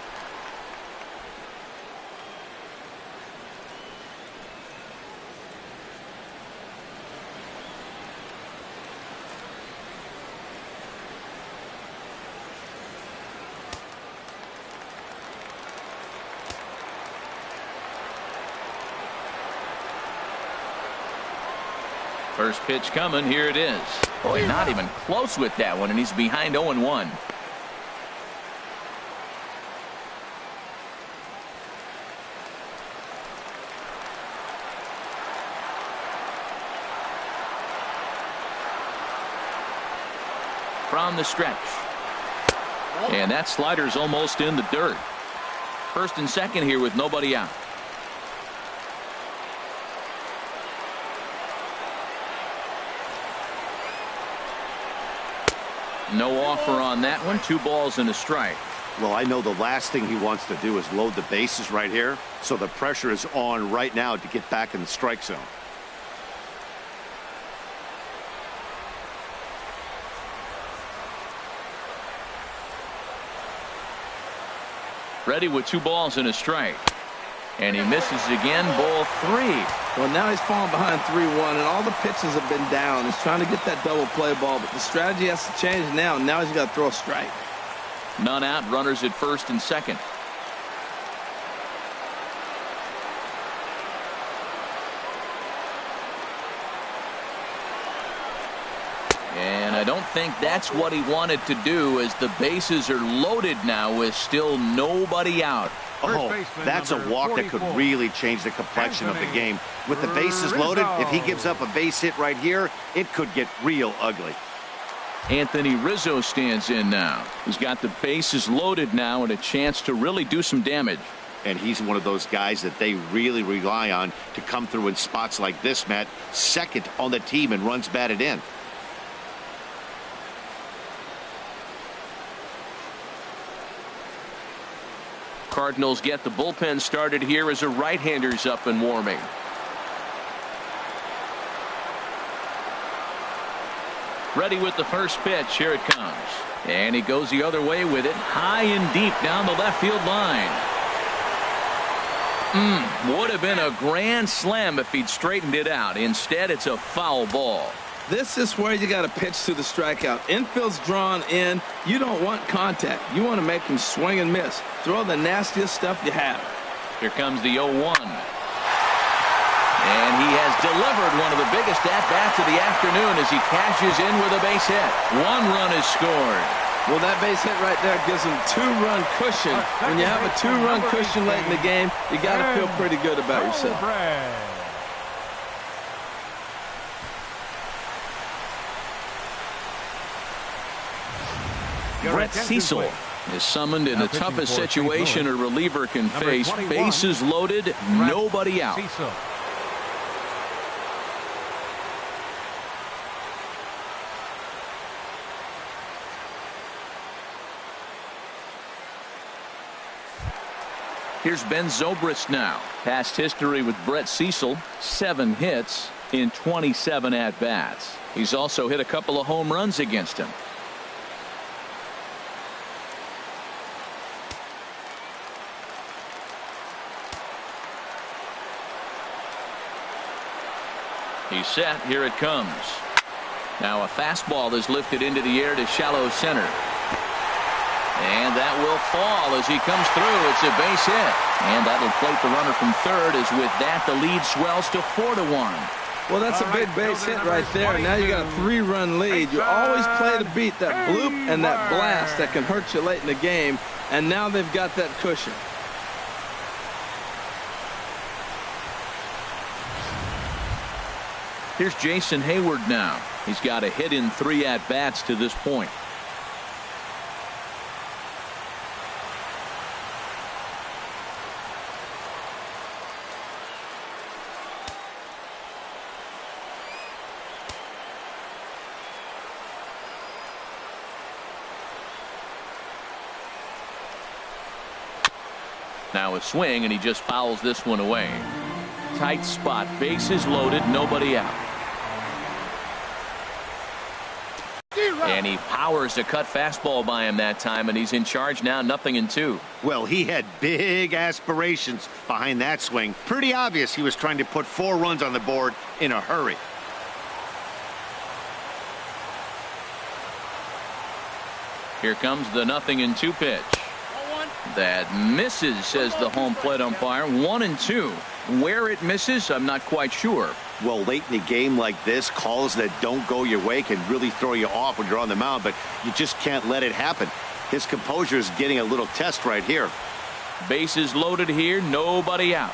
First pitch coming. Here it is. Boy, not even close with that one, and he's behind 0-1. From the stretch. And that slider's almost in the dirt. First and second here with nobody out. No offer on that one. 2 balls and a strike. Well, I know the last thing he wants to do is load the bases right here, so the pressure is on right now to get back in the strike zone. Ready with 2 balls and a strike. And he misses again. Ball 3. Well, now he's falling behind 3-1, and all the pitches have been down. He's trying to get that double play ball, but the strategy has to change now. Now he's got to throw a strike. None out. Runners at first and second. And I don't think that's what he wanted to do, as the bases are loaded now with still nobody out. Oh, that's a walk that could really change the complexion of the game. With the bases loaded, if he gives up a base hit right here, it could get real ugly. Anthony Rizzo stands in now. He's got the bases loaded now and a chance to really do some damage. And he's one of those guys that they really rely on to come through in spots like this, Matt. Second on the team and runs batted in. Cardinals get the bullpen started here as a right-hander's up and warming. Ready with the first pitch. Here it comes. And he goes the other way with it. High and deep down the left field line. Would have been a grand slam if he'd straightened it out. Instead, it's a foul ball. This is where you got to pitch to the strikeout. Infield's drawn in. You don't want contact. You want to make him swing and miss. Throw the nastiest stuff you have. Here comes the 0-1. And he has delivered one of the biggest at-bats of the afternoon as he cashes in with a base hit. 1 run is scored. Well, that base hit right there gives him 2-run cushion. When you have a 2-run cushion late in the game, you got to feel pretty good about yourself. Brett Cecil is summoned in the toughest situation a reliever can face. Bases loaded, nobody out. Here's Ben Zobrist now. Past history with Brett Cecil, 7 hits in 27 at-bats. He's also hit a couple of home runs against him. He's set. Here it comes. Now a fastball is lifted into the air to shallow center. And that will fall as he comes through. It's a base hit. And that'll plate the runner from third, as with that the lead swells to 4-1. Well, that's a big base hit right there. Now you got a 3-run lead. You always play to beat that bloop and that blast that can hurt you late in the game. And now they've got that cushion. Here's Jason Hayward now. He's got a hit in 3 at-bats to this point. Now a swing, and he just fouls this one away. Tight spot. Bases loaded. Nobody out. And he powers a cut fastball by him that time, and he's in charge now. 0-2. Well, he had big aspirations behind that swing. Pretty obvious he was trying to put 4 runs on the board in a hurry. Here comes the 0-2 pitch. That misses, says the home plate umpire. 1-2. Where it misses, I'm not quite sure. Well, late in a game like this, calls that don't go your way can really throw you off when you're on the mound, but you just can't let it happen. His composure is getting a little test right here. Bases loaded here, nobody out.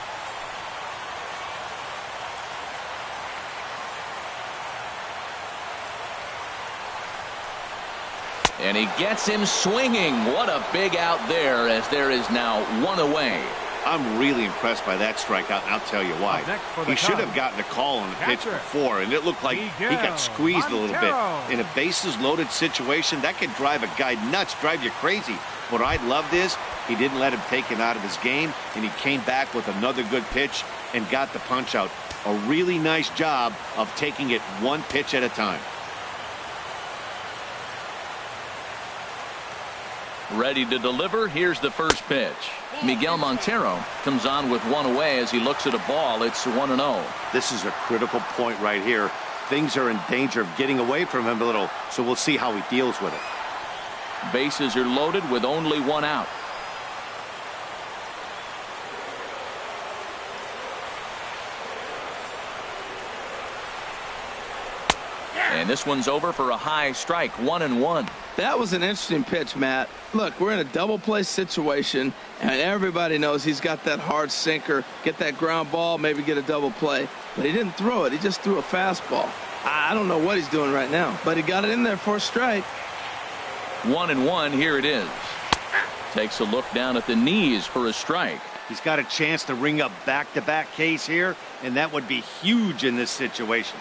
And he gets him swinging. What a big out there, as there is now 1 away. I'm really impressed by that strikeout, and I'll tell you why. He should have gotten a call on the pitch before, and it looked like he got squeezed a little bit. In a bases-loaded situation, that could drive a guy nuts, drive you crazy. What I loved is he didn't let him take him out of his game, and he came back with another good pitch and got the punch out. A really nice job of taking it one pitch at a time. Ready to deliver. Here's the first pitch. Miguel Montero comes on with one away as he looks at a ball. It's 1-0. This is a critical point right here. Things are in danger of getting away from him a little, so we'll see how he deals with it. Bases are loaded with only one out. And this one's over for a high strike, 1-1. That was an interesting pitch, Matt. Look, we're in a double play situation, and everybody knows he's got that hard sinker. Get that ground ball, maybe get a double play. But he didn't throw it. He just threw a fastball. I don't know what he's doing right now, but he got it in there for a strike. 1-1, here it is. Takes a look down at the knees for a strike. He's got a chance to ring up back-to-back Ks here, and that would be huge in this situation.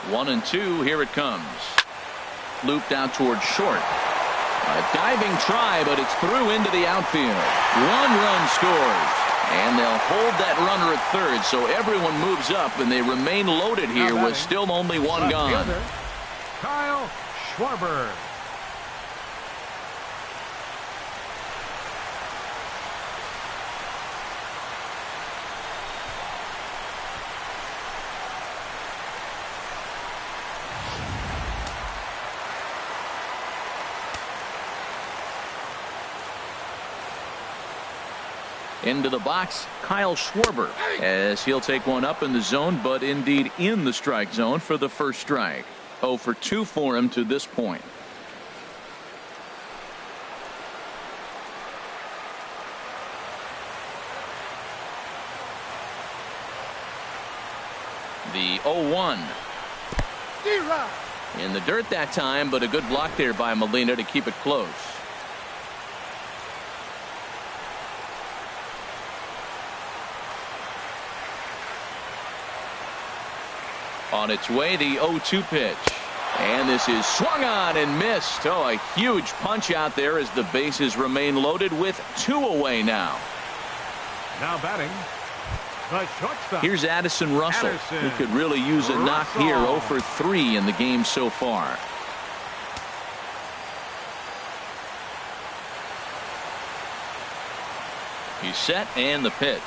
One and two, here it comes. Looped out towards short. A diving try, but it's through into the outfield. One run scores. And they'll hold that runner at third, so everyone moves up, and they remain loaded here with still only one gone. Kyle Schwarber. Into the box, Kyle Schwarber, as he'll take one up in the zone, but indeed in the strike zone for the first strike. 0 for 2 for him to this point. The 0-1. In the dirt that time, but a good block there by Molina to keep it close. On its way, the 0-2 pitch. And this is swung on and missed. Oh, a huge punch out there as the bases remain loaded with 2 away now. Now batting, the shortstop. Here's Addison Russell, who could really use a knock here. 0 for 3 in the game so far. He's set, and the pitch.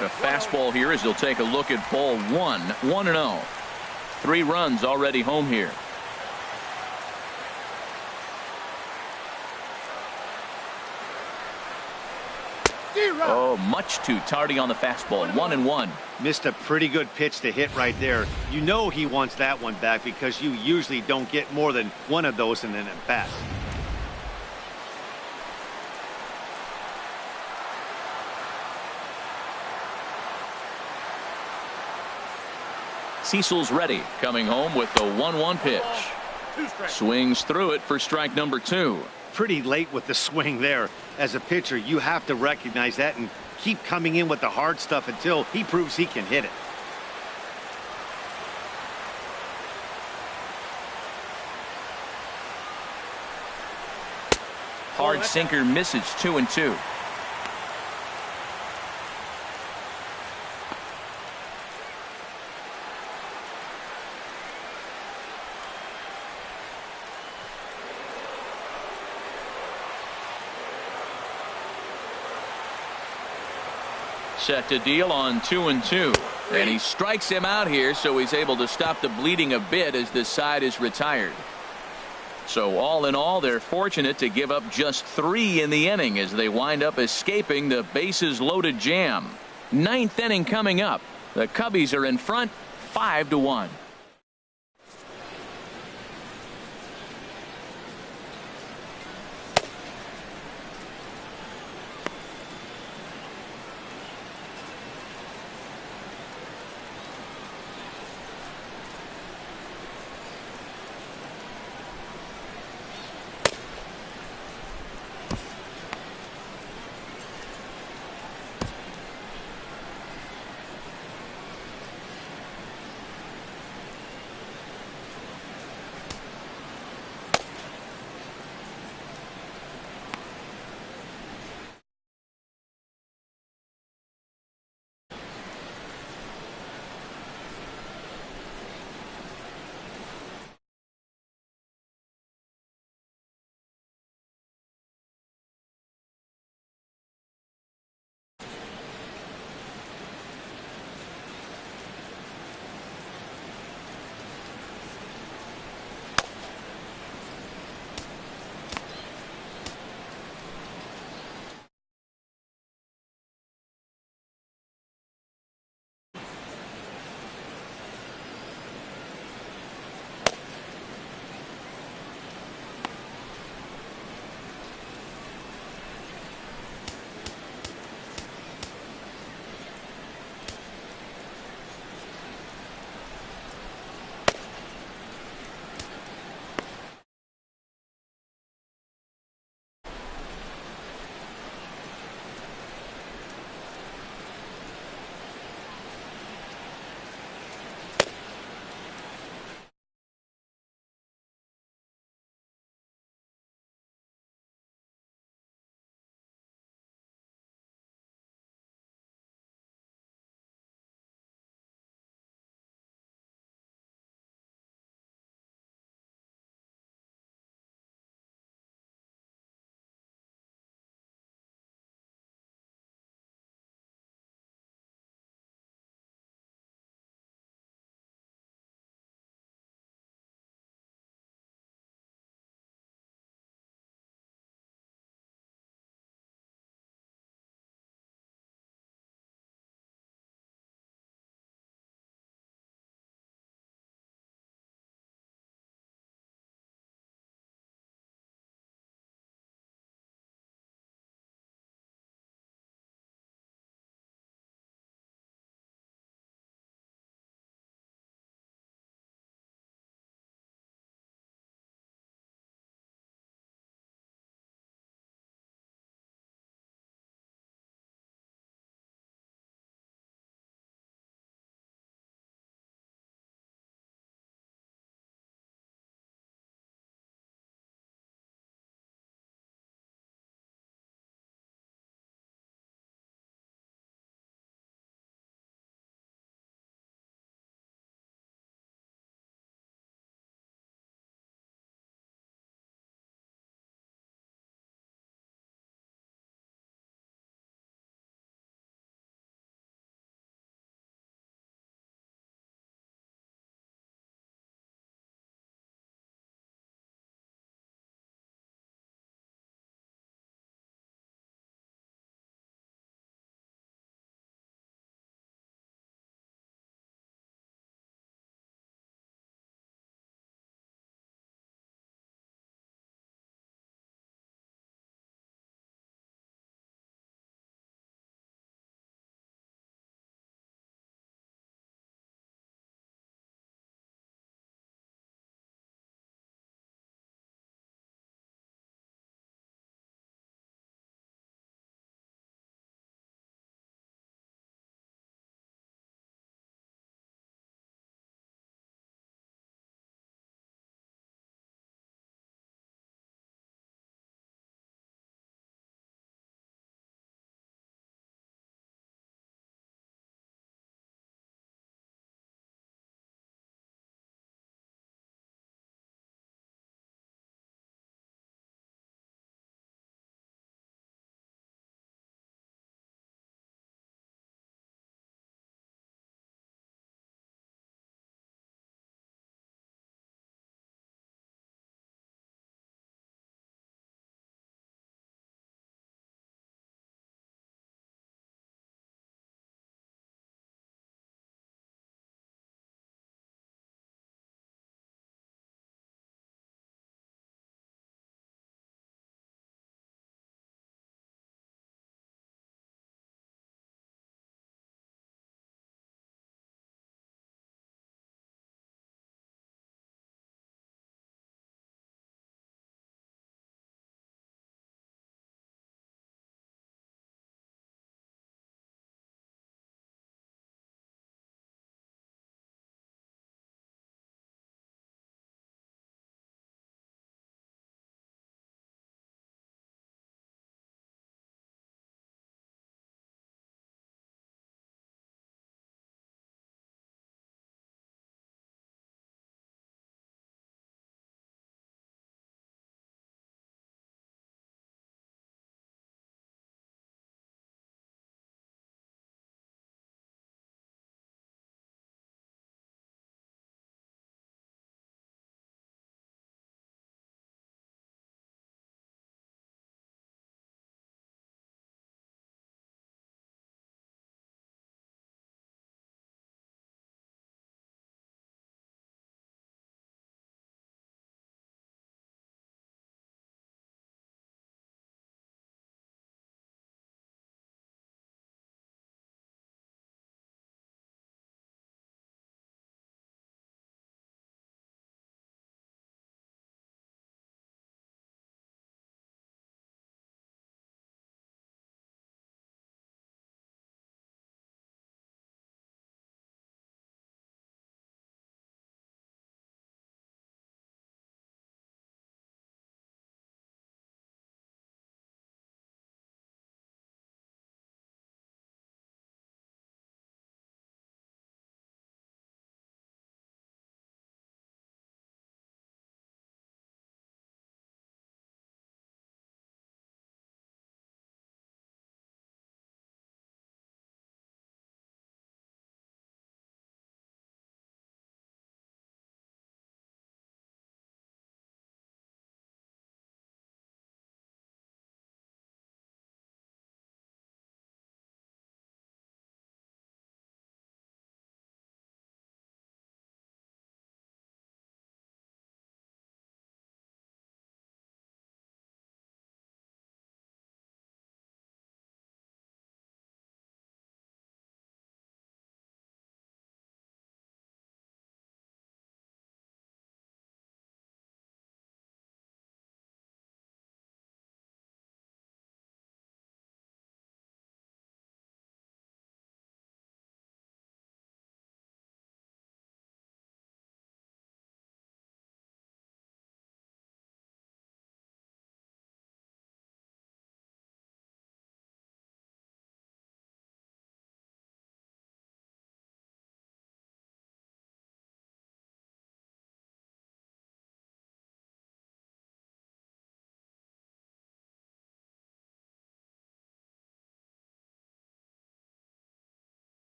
A fastball here as he'll take a look at ball 1. 1-0. 3 runs already home here. Oh, much too tardy on the fastball. 1-1. Missed a pretty good pitch to hit right there. You know he wants that one back because you usually don't get more than one of those in an at-bat. Cecil's ready, coming home with the 1-1 pitch. Swings through it for strike number 2. Pretty late with the swing there. As a pitcher, you have to recognize that and keep coming in with the hard stuff until he proves he can hit it. Hard sinker misses. 2-2. Set to deal on 2-2, and he strikes him out here, so he's able to stop the bleeding a bit as this side is retired. So all in all, they're fortunate to give up just 3 in the inning as they wind up escaping the bases loaded jam. 9th inning coming up. The Cubbies are in front 5-1.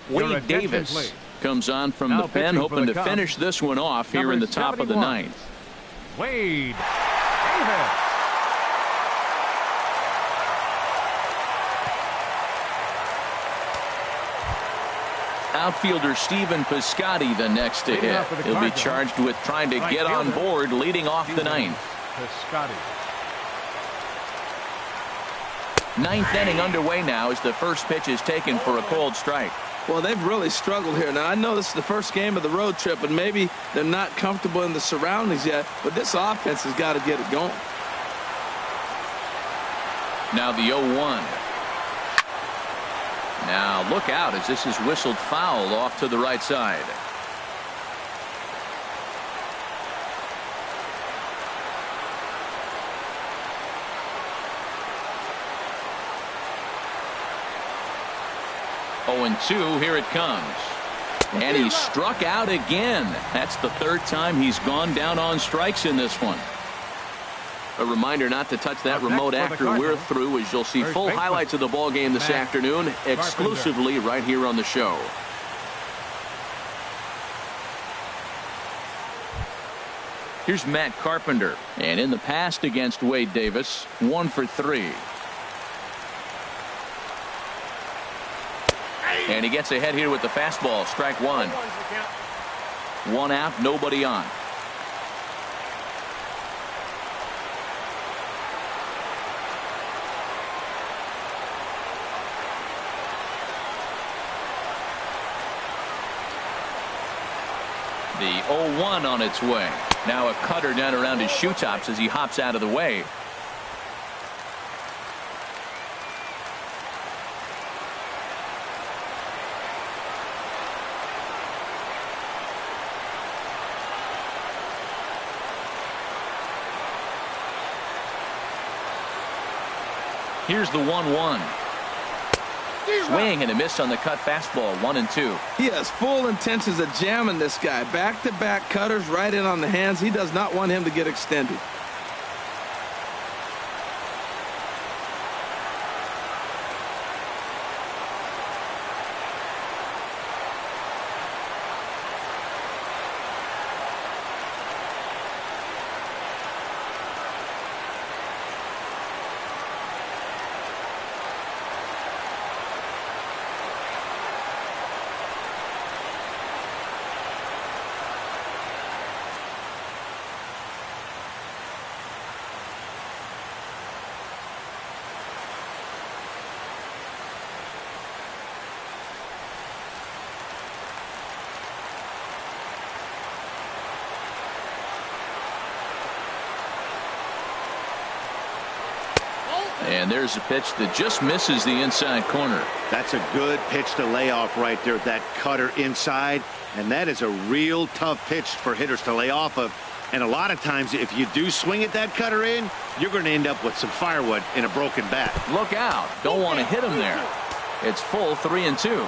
Wade Davis please. comes on from Now the pen, pitching for hoping the to Cubs, finish this one off here number in the top of the 71. ninth. Wade Davis. Outfielder Steven Piscotty the next to Leading hit. off for the He'll be Cardinals, charged with trying to right get on fielder, board leading off the ninth. Piscotty. Ninth inning underway now as the first pitch is taken for a cold strike. Well, they've really struggled here. Now, I know this is the first game of the road trip, and maybe they're not comfortable in the surroundings yet, but this offense has got to get it going. Now the 0-1. Now look out as this is whistled foul off to the right side. Oh, and 2, here it comes. And he struck out again. That's the third time he's gone down on strikes in this one. A reminder not to touch that remote after we're through, as you'll see full highlights of the ball game this afternoon exclusively right here on the show. Here's Matt Carpenter, and in the past against Wade Davis, 1 for 3. And he gets ahead here with the fastball. Strike 1. 1 out, nobody on. The 0-1 on its way. Now a cutter down around his shoe tops as he hops out of the way. Here's the 1-1. Swing and a miss on the cut fastball. 1-2. He has full intentions of jamming this guy. Back-to-back cutters right in on the hands. He does not want him to get extended. And there's a pitch that just misses the inside corner. That's a good pitch to lay off right there. That cutter inside. And that is a real tough pitch for hitters to lay off of. And a lot of times, if you do swing at that cutter in, you're going to end up with some firewood in a broken bat. Look out. Don't want to hit him there. It's full 3-2.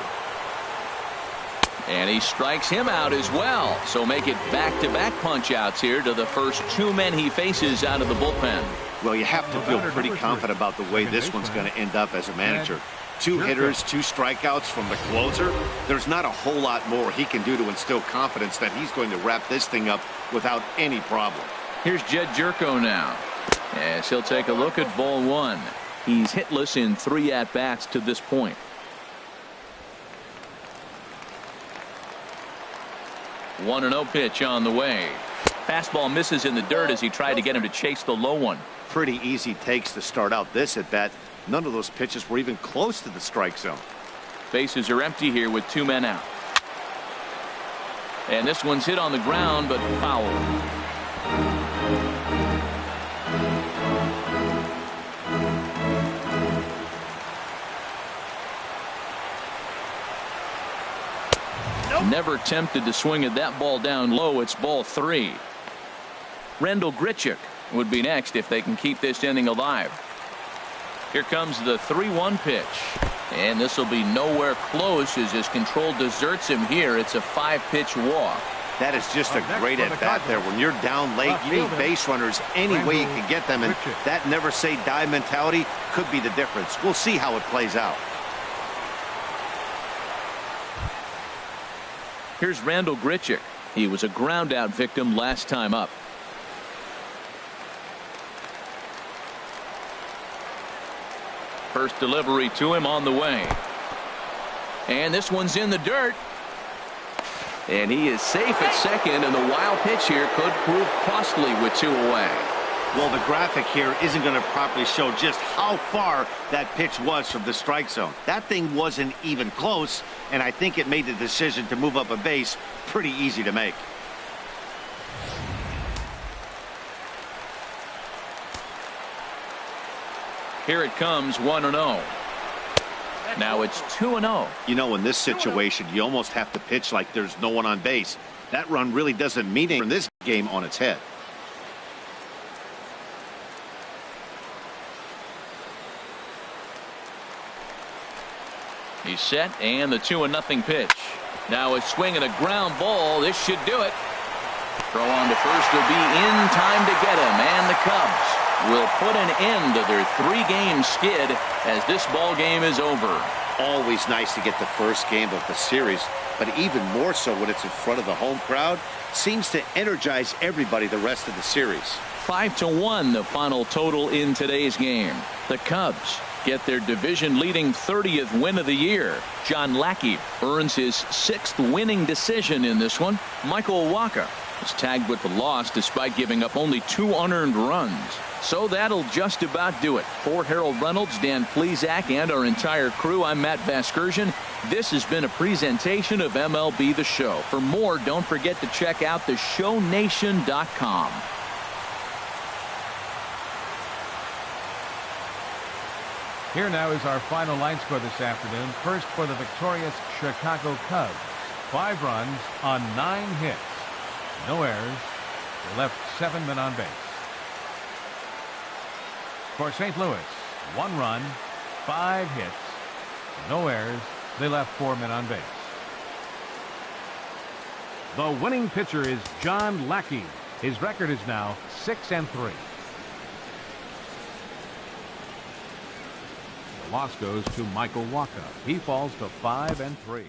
And he strikes him out as well. So make it back-to-back punch-outs here to the first 2 men he faces out of the bullpen. Well, you have to feel pretty confident about the way this one's going to end up as a manager. 2 hitters, 2 strikeouts from the closer. There's not a whole lot more he can do to instill confidence that he's going to wrap this thing up without any problem. Here's Jed Jerko now, as he'll take a look at ball 1. He's hitless in 3 at-bats to this point. The 1-0 pitch on the way. Fastball misses in the dirt as he tried to get him to chase the low one. Pretty easy takes to start out this at bat. None of those pitches were even close to the strike zone. Bases are empty here with 2 men out. And this one's hit on the ground, but foul. Never tempted to swing at that ball down low. It's ball 3. Rendell Grichuk would be next if they can keep this inning alive. Here comes the 3-1 pitch. And this will be nowhere close as his control deserts him here. It's a 5-pitch walk. That is just a great at-bat there. When you're down late, you need base runners any way you can get them. And that never-say-die mentality could be the difference. We'll see how it plays out. Here's Randall Grichuk. He was a ground out victim last time up. First delivery to him on the way. And this one's in the dirt. And he is safe at second, and the wild pitch here could prove costly with 2 away. Well, the graphic here isn't going to properly show just how far that pitch was from the strike zone. That thing wasn't even close, and I think it made the decision to move up a base pretty easy to make. Here it comes, 1-0. Now it's 2-0. You know, in this situation, you almost have to pitch like there's no one on base. That run really doesn't mean anything in this game on its head. He's set, and the 2-0 pitch. Now a swing and a ground ball. This should do it. Throw on to first will be in time to get him, and the Cubs will put an end to their 3-game skid as this ball game is over. Always nice to get the first game of the series, but even more so when it's in front of the home crowd. Seems to energize everybody the rest of the series. 5-1 the final total in today's game. The Cubs get their division-leading 30th win of the year. John Lackey earns his 6th winning decision in this one. Michael Wacha is tagged with the loss despite giving up only 2 unearned runs. So that'll just about do it. For Harold Reynolds, Dan Plesac, and our entire crew, I'm Matt Vasgersian. This has been a presentation of MLB The Show. For more, don't forget to check out theshownation.com. Here now is our final line score this afternoon. First for the victorious Chicago Cubs. 5 runs on 9 hits. No errors. They left 7 men on base. For St. Louis, 1 run, 5 hits. No errors. They left 4 men on base. The winning pitcher is John Lackey. His record is now 6-3. The loss goes to Michael Wacha. He falls to 5-3.